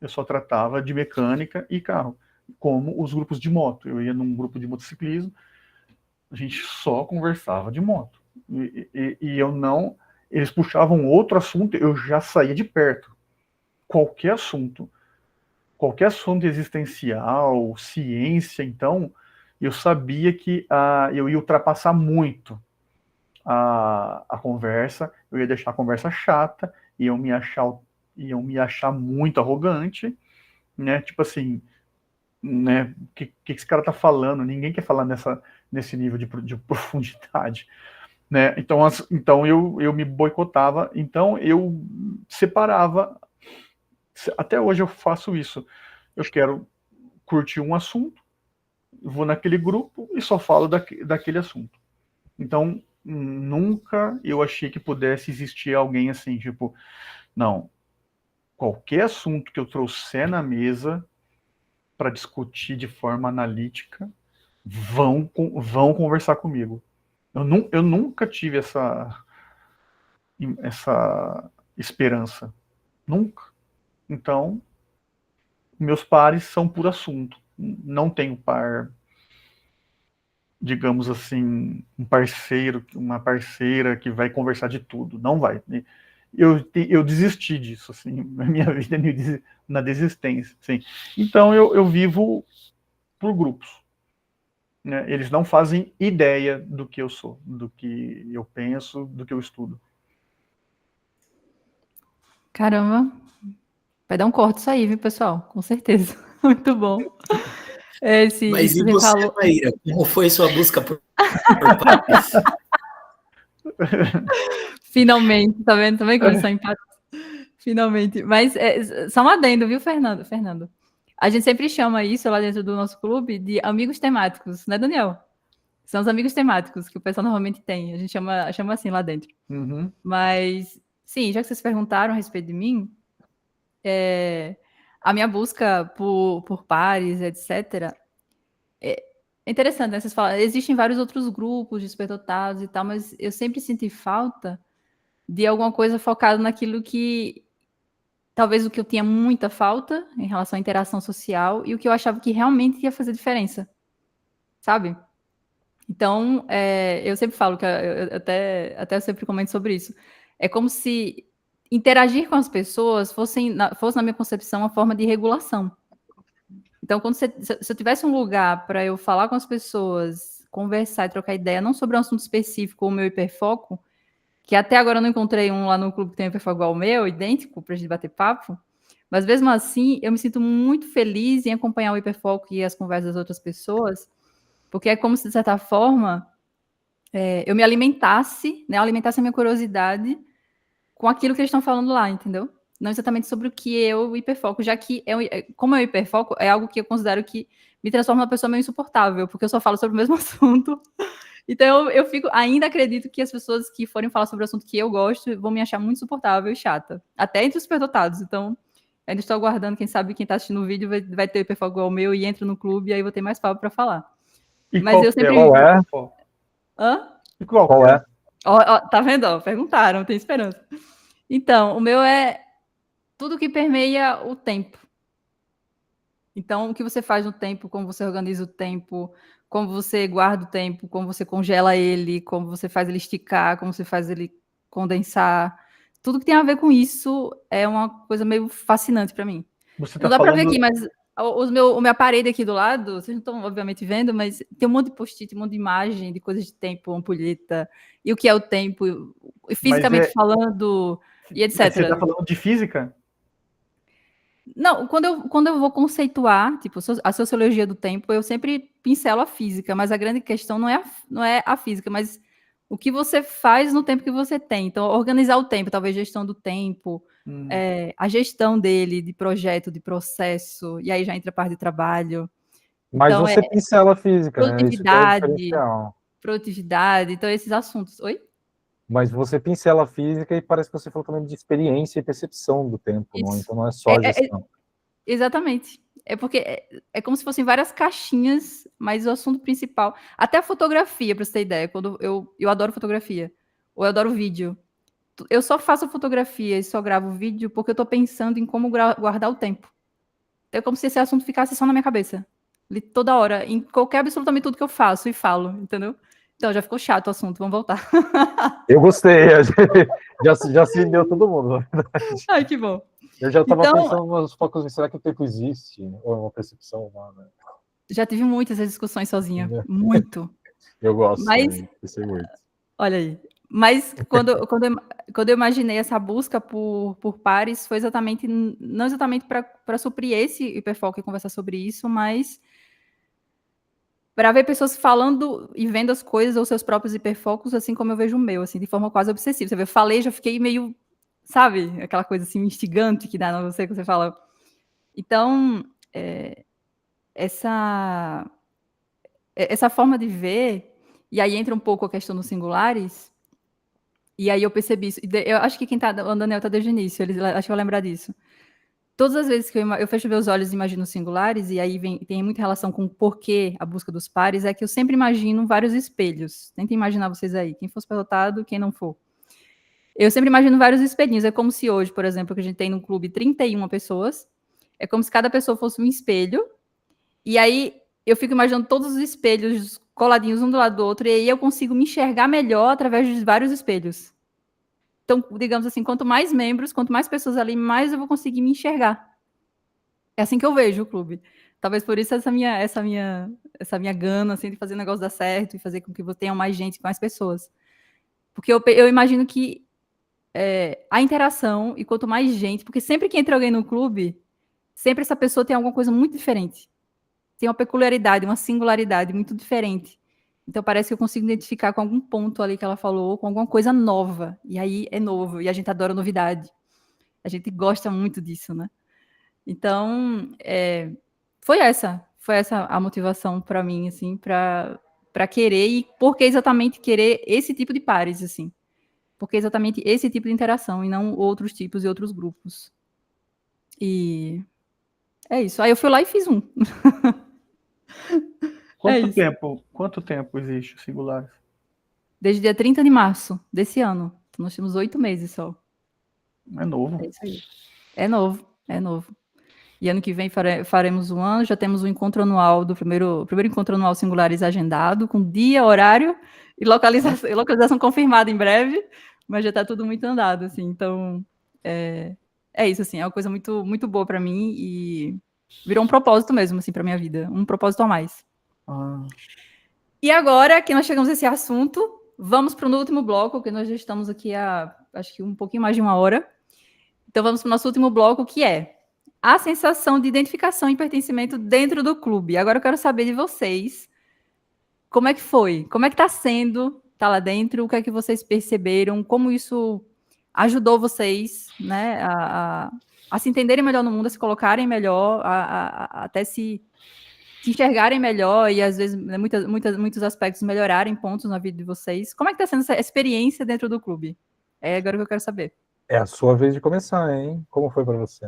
Eu só tratava de mecânica e carro, como os grupos de moto. Eu ia num grupo de motociclismo, a gente só conversava de moto. E eu não... Eles puxavam outro assunto, eu já saía de perto. Qualquer assunto existencial, ciência, então, eu sabia que eu ia ultrapassar muito a conversa, eu ia deixar a conversa chata, iam me achar muito arrogante, né? Tipo assim, né? O que esse cara tá falando? Ninguém quer falar nesse nível de profundidade, né? Então eu me boicotava, então eu separava. Até hoje eu faço isso. Eu quero curtir um assunto, vou naquele grupo e só falo daquele assunto. Então, nunca eu achei que pudesse existir alguém assim, tipo, não, qualquer assunto que eu trouxer na mesa para discutir de forma analítica, vão conversar comigo. Eu nunca tive essa esperança. Nunca. Então, meus pares são por assunto. Não tenho par, digamos assim, um parceiro, uma parceira que vai conversar de tudo. Não vai. Eu desisti disso, assim, a minha vida é na desistência. Assim. Então eu vivo por grupos. Né? Eles não fazem ideia do que eu sou, do que eu penso, do que eu estudo. Caramba, vai dar um corte isso aí, viu, pessoal? Com certeza. Muito bom. Mas Isso e que você você, falou. Maíra? Como foi sua busca por pares? Finalmente, tá vendo? Também como eles são empáticos. Finalmente. Mas só um adendo, viu, Fernando? A gente sempre chama isso lá dentro do nosso clube de amigos temáticos, né, Daniel? São os amigos temáticos que o pessoal normalmente tem. A gente chama assim lá dentro. Uhum. Mas, sim, já que vocês perguntaram a respeito de mim, a minha busca por pares, etc., é interessante, né? Vocês falam, existem vários outros grupos de superdotados e tal, mas eu sempre senti falta de alguma coisa focada naquilo que talvez o que eu tinha muita falta em relação à interação social e o que eu achava que realmente ia fazer diferença, sabe? Então, eu sempre falo, até eu sempre comento sobre isso, é como se interagir com as pessoas fosse na minha concepção uma forma de regulação. Então, se eu tivesse um lugar para eu falar com as pessoas, conversar e trocar ideia, não sobre um assunto específico ou o meu hiperfoco, que até agora eu não encontrei um lá no clube que tem um hiperfoco igual ao meu, idêntico, para a gente bater papo, mas mesmo assim, eu me sinto muito feliz em acompanhar o hiperfoco e as conversas das outras pessoas, porque é como se, de certa forma, eu me alimentasse, né, alimentasse a minha curiosidade com aquilo que eles estão falando lá, entendeu? Não exatamente sobre o que eu hiperfoco, já que, como eu hiperfoco, é algo que eu considero que me transforma numa pessoa meio insuportável, porque eu só falo sobre o mesmo assunto. Então, ainda acredito que as pessoas que forem falar sobre o assunto que eu gosto vão me achar muito insuportável e chata. Até entre os superdotados. Então, ainda estou aguardando, quem sabe quem está assistindo o vídeo vai ter o hiperfoco igual o meu e entra no clube e aí vou ter mais papo para falar. E mas eu sempre... Qual é? Hã? E qual é? Ó, tá vendo? Ó, perguntaram, tem esperança. Então, o meu é tudo que permeia o tempo. Então, o que você faz no tempo, como você organiza o tempo, como você guarda o tempo, como você congela ele, como você faz ele esticar, como você faz ele condensar. Tudo que tem a ver com isso é uma coisa meio fascinante para mim. Você Não tá dá para ver falando. aqui, mas o meu parede aqui do lado, vocês não estão obviamente vendo, mas tem um monte de post-it, um monte de imagem, de coisas de tempo, ampulheta, e o que é o tempo, e fisicamente falando, e Mas você tá etc. falando de física? Não, quando eu vou conceituar, tipo, a sociologia do tempo, eu sempre pincelo a física, mas a grande questão não é a física, mas o que você faz no tempo que você tem. Então, organizar o tempo, talvez gestão do tempo, a gestão dele, de projeto, de processo, e aí já entra a parte de trabalho. Mas Então, você pincela a física, né? Isso que é o produtividade, diferencial. então esses assuntos. Oi? Mas você pincela a física e parece que você falou também de experiência e percepção do tempo, não? Isso. Então não é só gestão. Exatamente. É porque é como se fossem várias caixinhas, mas o assunto principal. Até a fotografia, para você ter ideia. Quando eu adoro fotografia, ou eu adoro vídeo. Eu só faço fotografia e só gravo vídeo porque eu tô pensando em como guardar o tempo. Então, é como se esse assunto ficasse só na minha cabeça. Toda hora, em qualquer absolutamente tudo que eu faço e falo, entendeu? Então, já ficou chato o assunto, vamos voltar. Eu gostei, já se deu todo mundo, na verdade. Ai, que bom. Eu já estava Então, pensando nos focos, será que o tempo existe? Ou é uma percepção humana? já tive muitas discussões sozinha, muito. Eu gosto, Mas, pensei muito. olha aí. Mas quando eu imaginei essa busca por pares, foi exatamente, não exatamente para suprir esse hiperfoco e conversar sobre isso, mas para ver pessoas falando e vendo as coisas ou seus próprios hiperfocos, assim como eu vejo o meu, assim, de forma quase obsessiva. Você vê, eu falei, já fiquei meio, sabe, aquela coisa assim instigante que dá não sei que você fala. Então, essa forma de ver, e aí entra um pouco a questão dos singulares. E aí eu percebi isso. Eu acho que quem tá, o Daniel tá desde o início, acho que vai lembrar disso. Todas as vezes que eu fecho meus olhos e imagino singulares, e aí tem muita relação com o porquê a busca dos pares, é que eu sempre imagino vários espelhos. Tentem imaginar vocês aí, quem for superlotado, quem não for. Eu sempre imagino vários espelhinhos. É como se hoje, por exemplo, que a gente tem no clube 31 pessoas, é como se cada pessoa fosse um espelho, e aí eu fico imaginando todos os espelhos coladinhos um do lado do outro, e aí eu consigo me enxergar melhor através de vários espelhos. Então, digamos assim, quanto mais membros, quanto mais pessoas ali, mais eu vou conseguir me enxergar. É assim que eu vejo o clube. Talvez por isso essa minha gana assim, de fazer o negócio dar certo e fazer com que tenha mais gente, mais pessoas. Porque eu imagino que a interação, e quanto mais gente, porque sempre que entra alguém no clube, sempre essa pessoa tem alguma coisa muito diferente. Tem uma peculiaridade, uma singularidade muito diferente. Então parece que eu consigo identificar com algum ponto ali que ela falou, com alguma coisa nova. E aí é novo, e a gente adora novidade. A gente gosta muito disso, né? Então, foi essa a motivação para mim, assim, para querer, e por que exatamente querer esse tipo de pares, assim. Porque exatamente esse tipo de interação, e não outros tipos e outros grupos. E é isso. Aí eu fui lá e fiz um. Quanto tempo existe o Singulares? Desde dia 30 de março desse ano. Então, nós temos 8 meses só. É novo. É isso aí. É novo, é novo. E ano que vem faremos um ano, já temos o encontro anual do primeiro encontro anual Singulares agendado, com dia, horário e localização confirmada em breve, mas já está tudo muito andado, assim. Então, é isso, assim, é uma coisa muito, muito boa para mim e virou um propósito mesmo, assim, para minha vida, um propósito a mais. E agora que nós chegamos a esse assunto, vamos para o último bloco, porque nós já estamos aqui há, acho que um pouquinho mais de uma hora. Então, vamos para o nosso último bloco, que é a sensação de identificação e pertencimento dentro do clube. Agora eu quero saber de vocês, como é que foi? Como é que está sendo estar lá dentro? O que é que vocês perceberam? Como isso ajudou vocês, né, a se entenderem melhor no mundo, a se colocarem melhor, até se enxergarem melhor e, às vezes, né, muitos aspectos melhorarem pontos na vida de vocês. Como é que está sendo essa experiência dentro do clube? É agora que eu quero saber. É a sua vez de começar, hein? Como foi para você?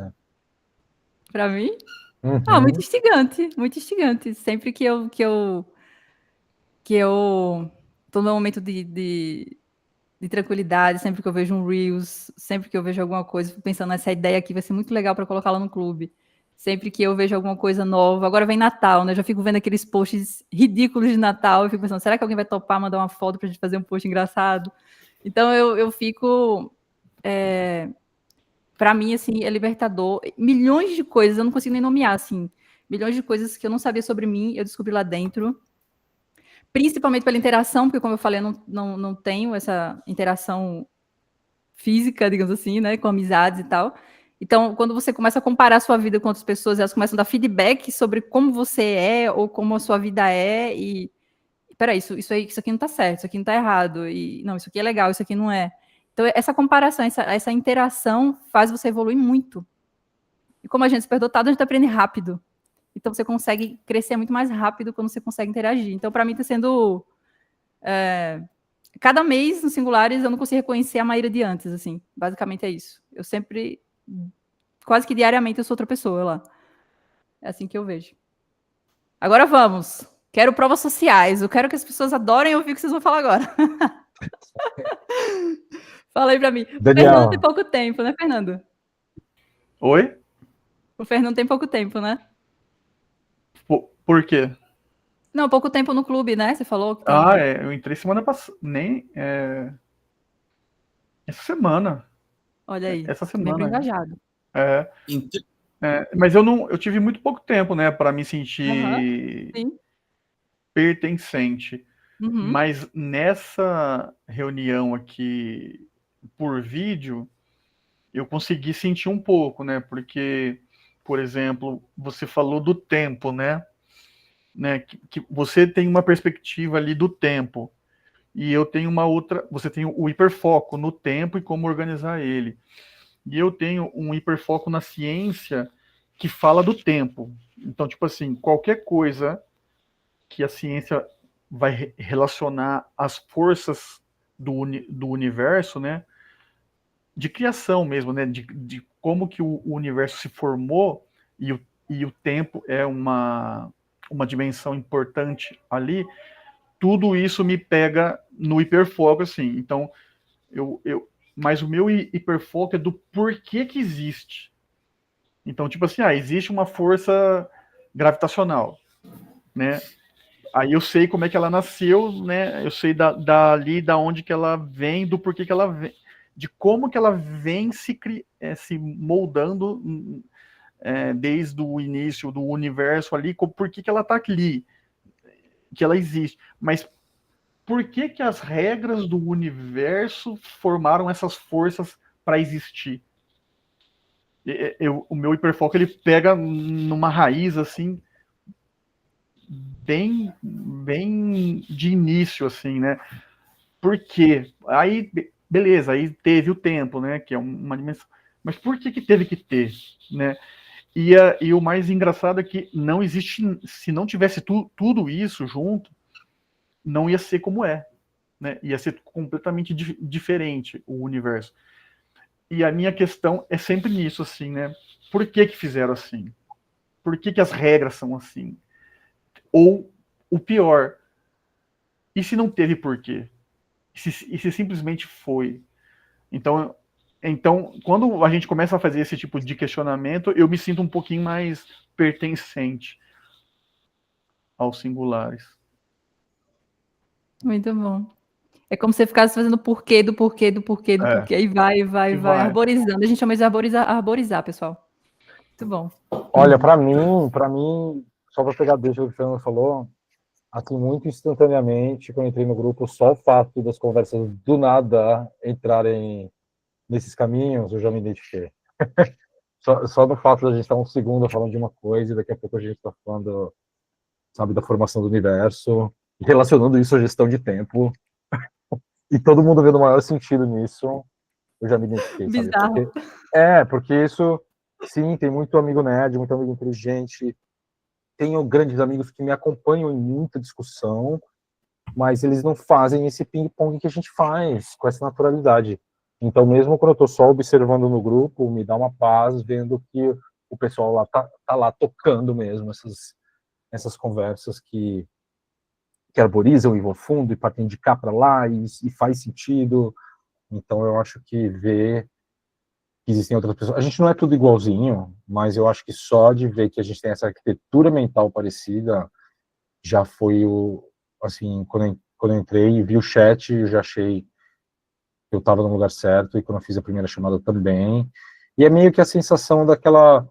Para mim? Uhum. Muito instigante, muito instigante. Sempre que eu tô num momento de tranquilidade, sempre que eu vejo um Reels, sempre que eu vejo alguma coisa, fico pensando nessa ideia aqui vai ser muito legal para colocá-la no clube. Sempre que eu vejo alguma coisa nova, agora vem Natal, né? Eu já fico vendo aqueles posts ridículos de Natal, eu fico pensando, será que alguém vai topar mandar uma foto pra gente fazer um post engraçado? Então eu fico... Pra mim, assim, é libertador. Milhões de coisas, eu não consigo nem nomear, assim. Milhões de coisas que eu não sabia sobre mim, eu descobri lá dentro. Principalmente pela interação, porque, como eu falei, eu não tenho essa interação física, digamos assim, né? Com amizades e tal. Então, quando você começa a comparar a sua vida com outras pessoas, elas começam a dar feedback sobre como você é ou como a sua vida é. E peraí, isso aqui não tá certo, isso aqui não tá errado. E não, isso aqui é legal, isso aqui não é. Então, essa comparação, essa interação faz você evoluir muito. E como a gente é superdotado, a gente aprende rápido. Então, você consegue crescer muito mais rápido quando você consegue interagir. Então, para mim, está sendo... cada mês, no Singulares, eu não consigo reconhecer a Maíra de antes, assim. Basicamente é isso. Eu sempre... quase que diariamente eu sou outra pessoa lá. É assim que eu vejo. Agora vamos. Quero provas sociais. Eu quero que as pessoas adorem ouvir o que vocês vão falar agora. Fala aí para mim. O Fernando tem pouco tempo, né, Fernando? Oi? O Fernando tem pouco tempo, né? Por quê? Não, pouco tempo no clube, né? Você falou que tem... eu entrei semana passada. Essa semana. Olha aí. Essa Bem semana. engajado. Mas eu tive muito pouco tempo, né, para me sentir pertencente. Mas nessa reunião aqui por vídeo, eu consegui sentir um pouco, né? Porque, por exemplo, você falou do tempo, né? Que você tem uma perspectiva ali do tempo. E eu tenho uma outra. Você tem o hiperfoco no tempo e como organizar ele. E eu tenho um hiperfoco na ciência que fala do tempo. Então, tipo assim, qualquer coisa que a ciência vai relacionar às forças do universo, né? De criação mesmo, né? De como que o universo se formou e o tempo é uma dimensão importante ali. Tudo isso me pega no hiperfoco, assim. Então, mas o meu hiperfoco é do porquê que existe. Então, tipo assim, existe uma força gravitacional, né? Aí eu sei como é que ela nasceu, né? Eu sei dali, da onde que ela vem, do porquê que ela vem, de como que ela vem se moldando desde o início do universo ali, por que ela tá ali, que ela existe. Mas por que que as regras do universo formaram essas forças para existir? O meu hiperfoco, ele pega numa raiz, assim, bem de início, assim, né? Por quê? Aí, beleza, aí teve o tempo, né? Que é uma dimensão. Mas por que teve que ter, né? E o mais engraçado é que não existe, se não tivesse tudo isso junto, não ia ser como é, né? Ia ser completamente diferente o universo. E a minha questão é sempre nisso, assim, né? Por que fizeram assim? Por que as regras são assim? Ou, o pior, e se não teve porquê? E se simplesmente foi? Então, quando a gente começa a fazer esse tipo de questionamento, eu me sinto um pouquinho mais pertencente aos singulares. Muito bom. É como se você ficasse fazendo porquê, do porquê, do porquê, do porquê. E vai, arborizando. A gente chama de arborizar, pessoal. Muito bom. Olha, para mim, só para pegar desde o que o Fernando falou, assim, muito instantaneamente, quando eu entrei no grupo, só o fato das conversas do nada entrarem nesses caminhos, eu já me identifiquei. Só no fato da gente estar um segundo falando de uma coisa e daqui a pouco a gente está falando, sabe, da formação do universo, relacionando isso à gestão de tempo, e todo mundo vendo o maior sentido nisso, eu já me identifiquei, sabe? Bizarro. Porque isso, sim, tem muito amigo nerd, muito amigo inteligente, tenho grandes amigos que me acompanham em muita discussão, mas eles não fazem esse ping-pong que a gente faz, com essa naturalidade. Então, mesmo quando eu estou só observando no grupo, me dá uma paz vendo que o pessoal lá tá lá tocando mesmo essas conversas que arborizam e vão fundo e partem de cá para lá e faz sentido. Então, eu acho que ver existem outras pessoas. A gente não é tudo igualzinho, mas eu acho que só de ver que a gente tem essa arquitetura mental parecida, já foi assim, quando eu entrei e vi o chat, eu já achei que eu estava no lugar certo, e quando eu fiz a primeira chamada também. E é meio que a sensação daquela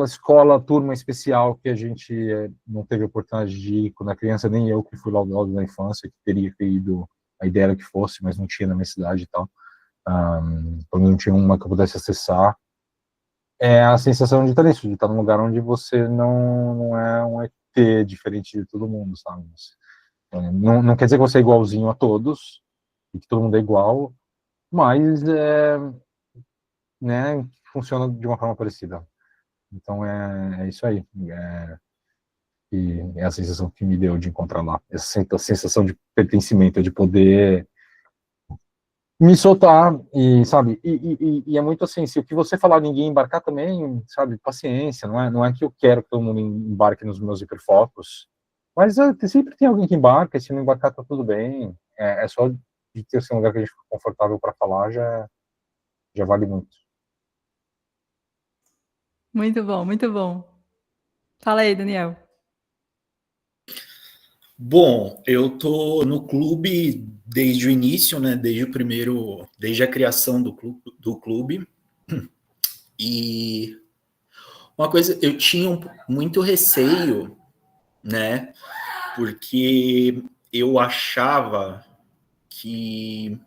escola, turma especial que a gente não teve oportunidade de ir quando era criança, nem eu que fui logo na infância, que teria ido, a ideia era que fosse, mas não tinha na minha cidade e tal. Quando não tinha uma que eu pudesse acessar. É a sensação de estar nisso, de estar num lugar onde você não é um ET diferente de todo mundo, sabe? Não quer dizer que você é igualzinho a todos, e que todo mundo é igual, mas né, funciona de uma forma parecida. Então é isso aí. E é a sensação que me deu de encontrar lá. Essa sensação de pertencimento, de poder me soltar, e sabe, e é muito assim, se o que você falar ninguém embarcar também, sabe, paciência, não é que eu quero que todo mundo embarque nos meus hiperfocos, mas sempre tem alguém que embarca, e se não embarcar tá tudo bem, é só de ter assim, um lugar que a gente fica confortável para falar, já vale muito. Muito bom, muito bom. Fala aí, Daniel. Bom, eu tô no clube desde o início, né? Desde a criação do clube. E uma coisa, eu tinha muito receio, né? Porque eu achava que,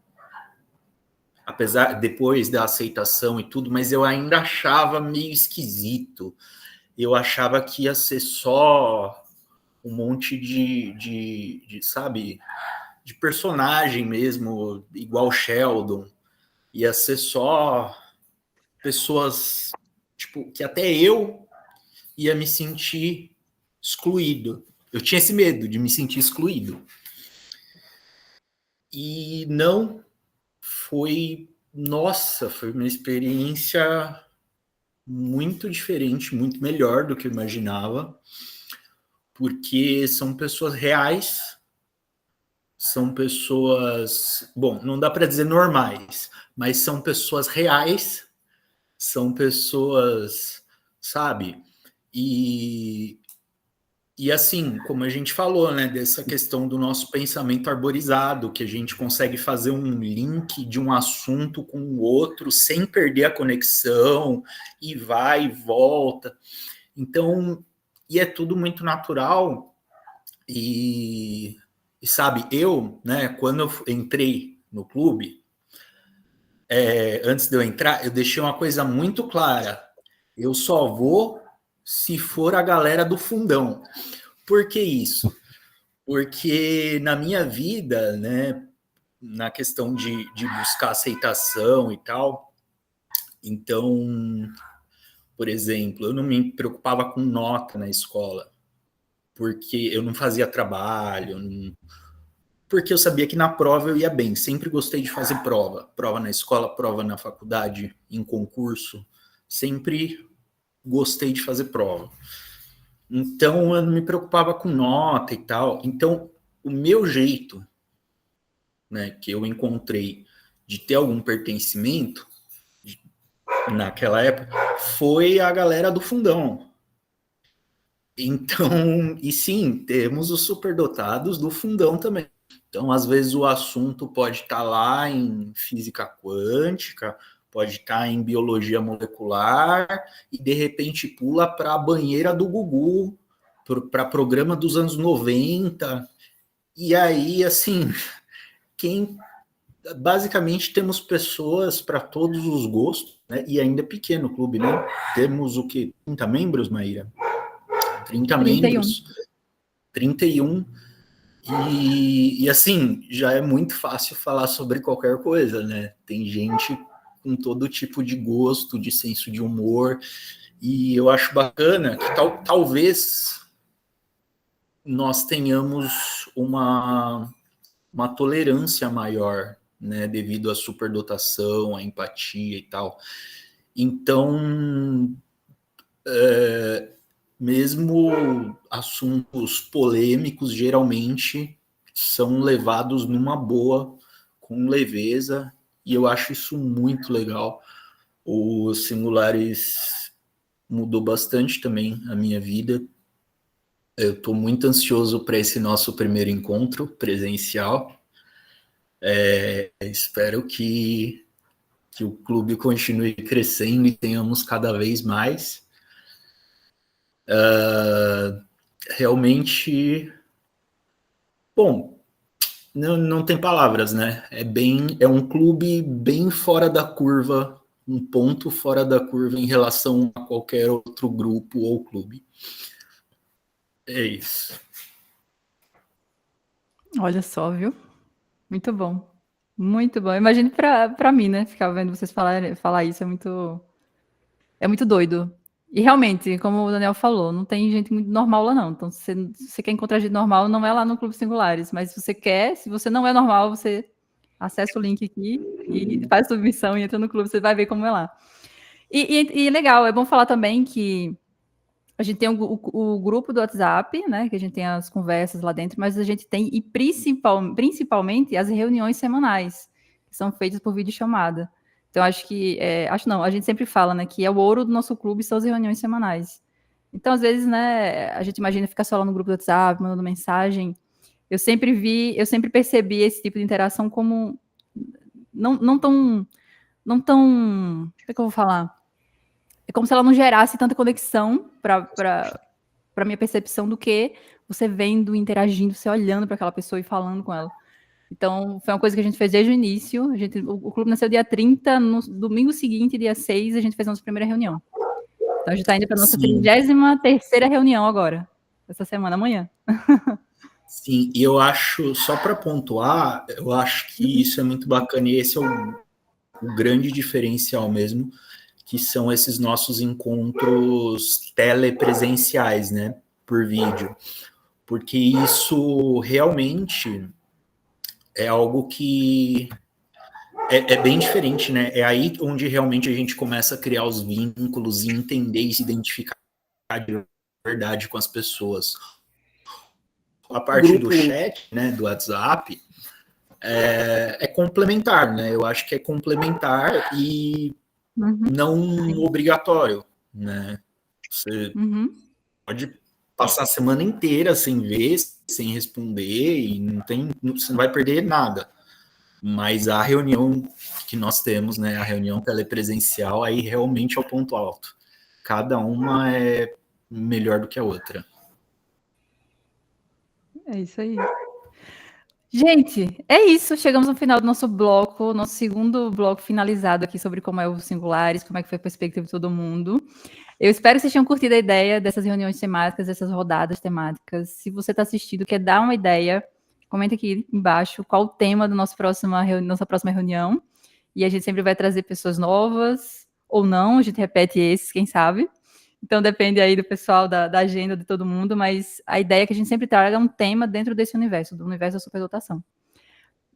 apesar depois da aceitação e tudo, mas eu ainda achava meio esquisito. Eu achava que ia ser só um monte sabe, de personagem mesmo, igual Sheldon. Ia ser só pessoas, tipo, que até eu ia me sentir excluído. Eu tinha esse medo de me sentir excluído. E não foi, nossa, foi uma experiência muito diferente, muito melhor do que eu imaginava, porque são pessoas reais, são pessoas, bom, não dá para dizer normais, mas são pessoas reais, são pessoas, sabe? E assim, como a gente falou, né, dessa questão do nosso pensamento arborizado, que a gente consegue fazer um link de um assunto com o outro sem perder a conexão, e vai e volta. Então, e é tudo muito natural. E sabe, eu, né, quando eu entrei no clube, antes de eu entrar, eu deixei uma coisa muito clara. Eu só vou se for a galera do fundão. Por que isso? Porque na minha vida, né, na questão de buscar aceitação e tal, então, por exemplo, eu não me preocupava com nota na escola, porque eu não fazia trabalho, porque eu sabia que na prova eu ia bem, sempre gostei de fazer prova na escola, prova na faculdade, em concurso, sempre gostei de fazer prova. Então, eu não me preocupava com nota e tal. Então, o meu jeito, né, que eu encontrei de ter algum pertencimento naquela época foi a galera do fundão. Então, e sim, temos os superdotados do fundão também. Então, às vezes o assunto pode estar lá em física quântica, pode estar em biologia molecular, e de repente pula para a banheira do Gugu, para programa dos anos 90. E aí, assim, basicamente temos pessoas para todos os gostos, né? E ainda é pequeno o clube, né? Temos o quê? 30 membros, Maíra? 30 membros. 31. E assim, já é muito fácil falar sobre qualquer coisa, né? Tem gente com todo tipo de gosto, de senso de humor, e eu acho bacana que talvez nós tenhamos uma tolerância maior, né, devido à superdotação, à empatia e tal. Então, mesmo assuntos polêmicos, geralmente são levados numa boa, com leveza, e eu acho isso muito legal, O Singulares mudou bastante também a minha vida. Eu estou muito ansioso para esse nosso primeiro encontro presencial. Espero que o clube continue crescendo e tenhamos cada vez mais. Realmente, bom, não tem palavras, né? É um clube bem fora da curva, um ponto fora da curva em relação a qualquer outro grupo ou clube. É isso. Olha só, viu? Muito bom. Muito bom. Imagine para mim, né? Ficar vendo vocês falar isso é muito doido. E realmente, como o Daniel falou, não tem gente muito normal lá, não. Então, se você quer encontrar gente normal, não é lá no Clube Singulares. Mas se você quer, se você não é normal, você acessa o link aqui e faz submissão e entra no clube, você vai ver como é lá. E legal, é bom falar também que a gente tem o grupo do WhatsApp, né? Que a gente tem as conversas lá dentro, mas a gente tem, principalmente, as reuniões semanais, que são feitas por videochamada. Então, a gente sempre fala, né, que é o ouro do nosso clube são as reuniões semanais. Então, às vezes, né, a gente imagina ficar só lá no grupo do WhatsApp, mandando mensagem. Eu sempre percebi esse tipo de interação como não tão, como é que eu vou falar? É como se ela não gerasse tanta conexão para minha percepção do que você vendo, interagindo, você olhando para aquela pessoa e falando com ela. Então, foi uma coisa que a gente fez desde o início. O clube nasceu dia 30, no domingo seguinte, dia 6, a gente fez a nossa primeira reunião. Então, a gente está indo para a nossa 33ª reunião agora, essa semana, amanhã. Sim, e eu acho, só para pontuar, eu acho que isso é muito bacana, e esse é o grande diferencial mesmo, que são esses nossos encontros telepresenciais, né, por vídeo. Porque isso realmente é algo que é bem diferente, né? É aí onde realmente a gente começa a criar os vínculos e entender e se identificar de verdade com as pessoas. A parte do chat, né, do WhatsApp, é complementar, né? Eu acho que é complementar e não obrigatório, né? Você pode passar a semana inteira sem ver, sem responder e você não vai perder nada. Mas a reunião que nós temos, né, a reunião telepresencial, aí realmente é o ponto alto. Cada uma é melhor do que a outra. É isso aí. Gente, é isso. Chegamos no final do nosso bloco, nosso segundo bloco finalizado aqui sobre como é o Singulares, como é que foi a perspectiva de todo mundo. Eu espero que vocês tenham curtido a ideia dessas reuniões temáticas, dessas rodadas temáticas. Se você está assistindo, quer dar uma ideia, comenta aqui embaixo qual o tema da nossa próxima reunião. E a gente sempre vai trazer pessoas novas, ou não, a gente repete esses, quem sabe. Então depende aí do pessoal, da agenda de todo mundo, mas a ideia é que a gente sempre traga um tema dentro desse universo, do universo da superdotação.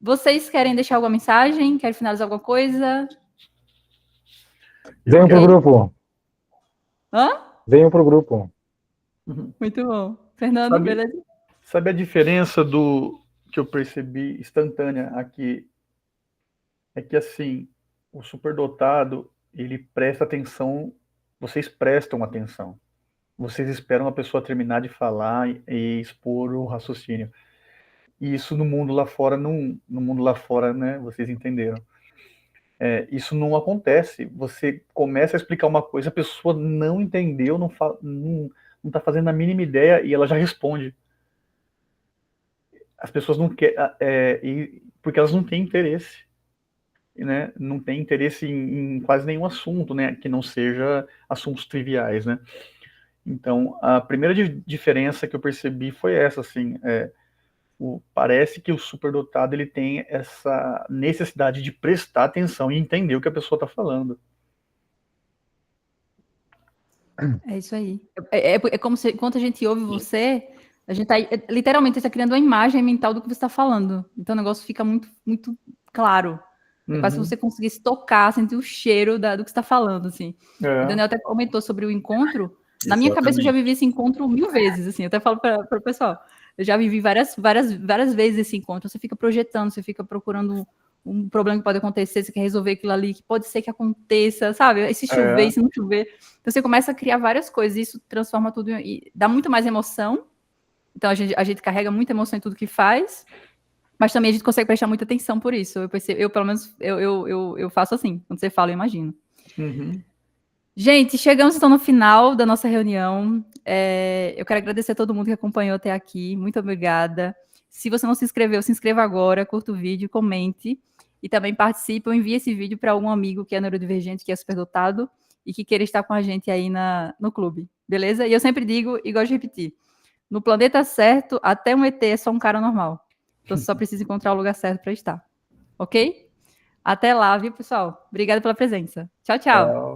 Vocês querem deixar alguma mensagem? Querem finalizar alguma coisa? Venham pro grupo. Hã? Venham pro grupo. Muito bom. Fernando, beleza? Sabe a diferença do que eu percebi instantânea aqui? É que, assim, o superdotado, ele presta atenção, vocês prestam atenção. Vocês esperam a pessoa terminar de falar e expor o raciocínio. E isso no mundo lá fora, né, vocês entenderam. Isso não acontece. Você começa a explicar uma coisa, a pessoa não entendeu, não está fazendo a mínima ideia e ela já responde. As pessoas não querem, porque elas não têm interesse, né? Não tem interesse em quase nenhum assunto, né? Que não seja assuntos triviais, né? Então, a primeira diferença que eu percebi foi essa, assim, parece que o superdotado ele tem essa necessidade de prestar atenção e entender o que a pessoa está falando. É isso aí. É como se, enquanto a gente ouve você, a gente está literalmente está criando uma imagem mental do que você está falando. Então o negócio fica muito, muito claro. É quase se você conseguisse tocar, sentir o cheiro do que você está falando, assim. O Daniel até comentou sobre o encontro. Na minha cabeça eu já vivi esse encontro 1000 vezes, assim. Eu até falo para o pessoal. Eu já vivi várias vezes esse encontro. Você fica projetando, você fica procurando um problema que pode acontecer, você quer resolver aquilo ali, que pode ser que aconteça, sabe? E se chover, e se não chover. Então você começa a criar várias coisas, e isso transforma tudo e dá muito mais emoção. Então a gente carrega muita emoção em tudo que faz, mas também a gente consegue prestar muita atenção por isso. Eu pelo menos, eu faço assim, quando você fala, eu imagino. Uhum. Gente, chegamos então no final da nossa reunião. Eu quero agradecer a todo mundo que acompanhou até aqui. Muito obrigada. Se você não se inscreveu, se inscreva agora, curta o vídeo, comente e também participe ou envie esse vídeo para algum amigo que é neurodivergente, que é superdotado e que queira estar com a gente aí no clube, beleza? E eu sempre digo e gosto de repetir, no planeta certo, até um ET é só um cara normal. Então você só precisa encontrar o lugar certo para estar, ok? Até lá, viu, pessoal? Obrigada pela presença. Tchau, tchau.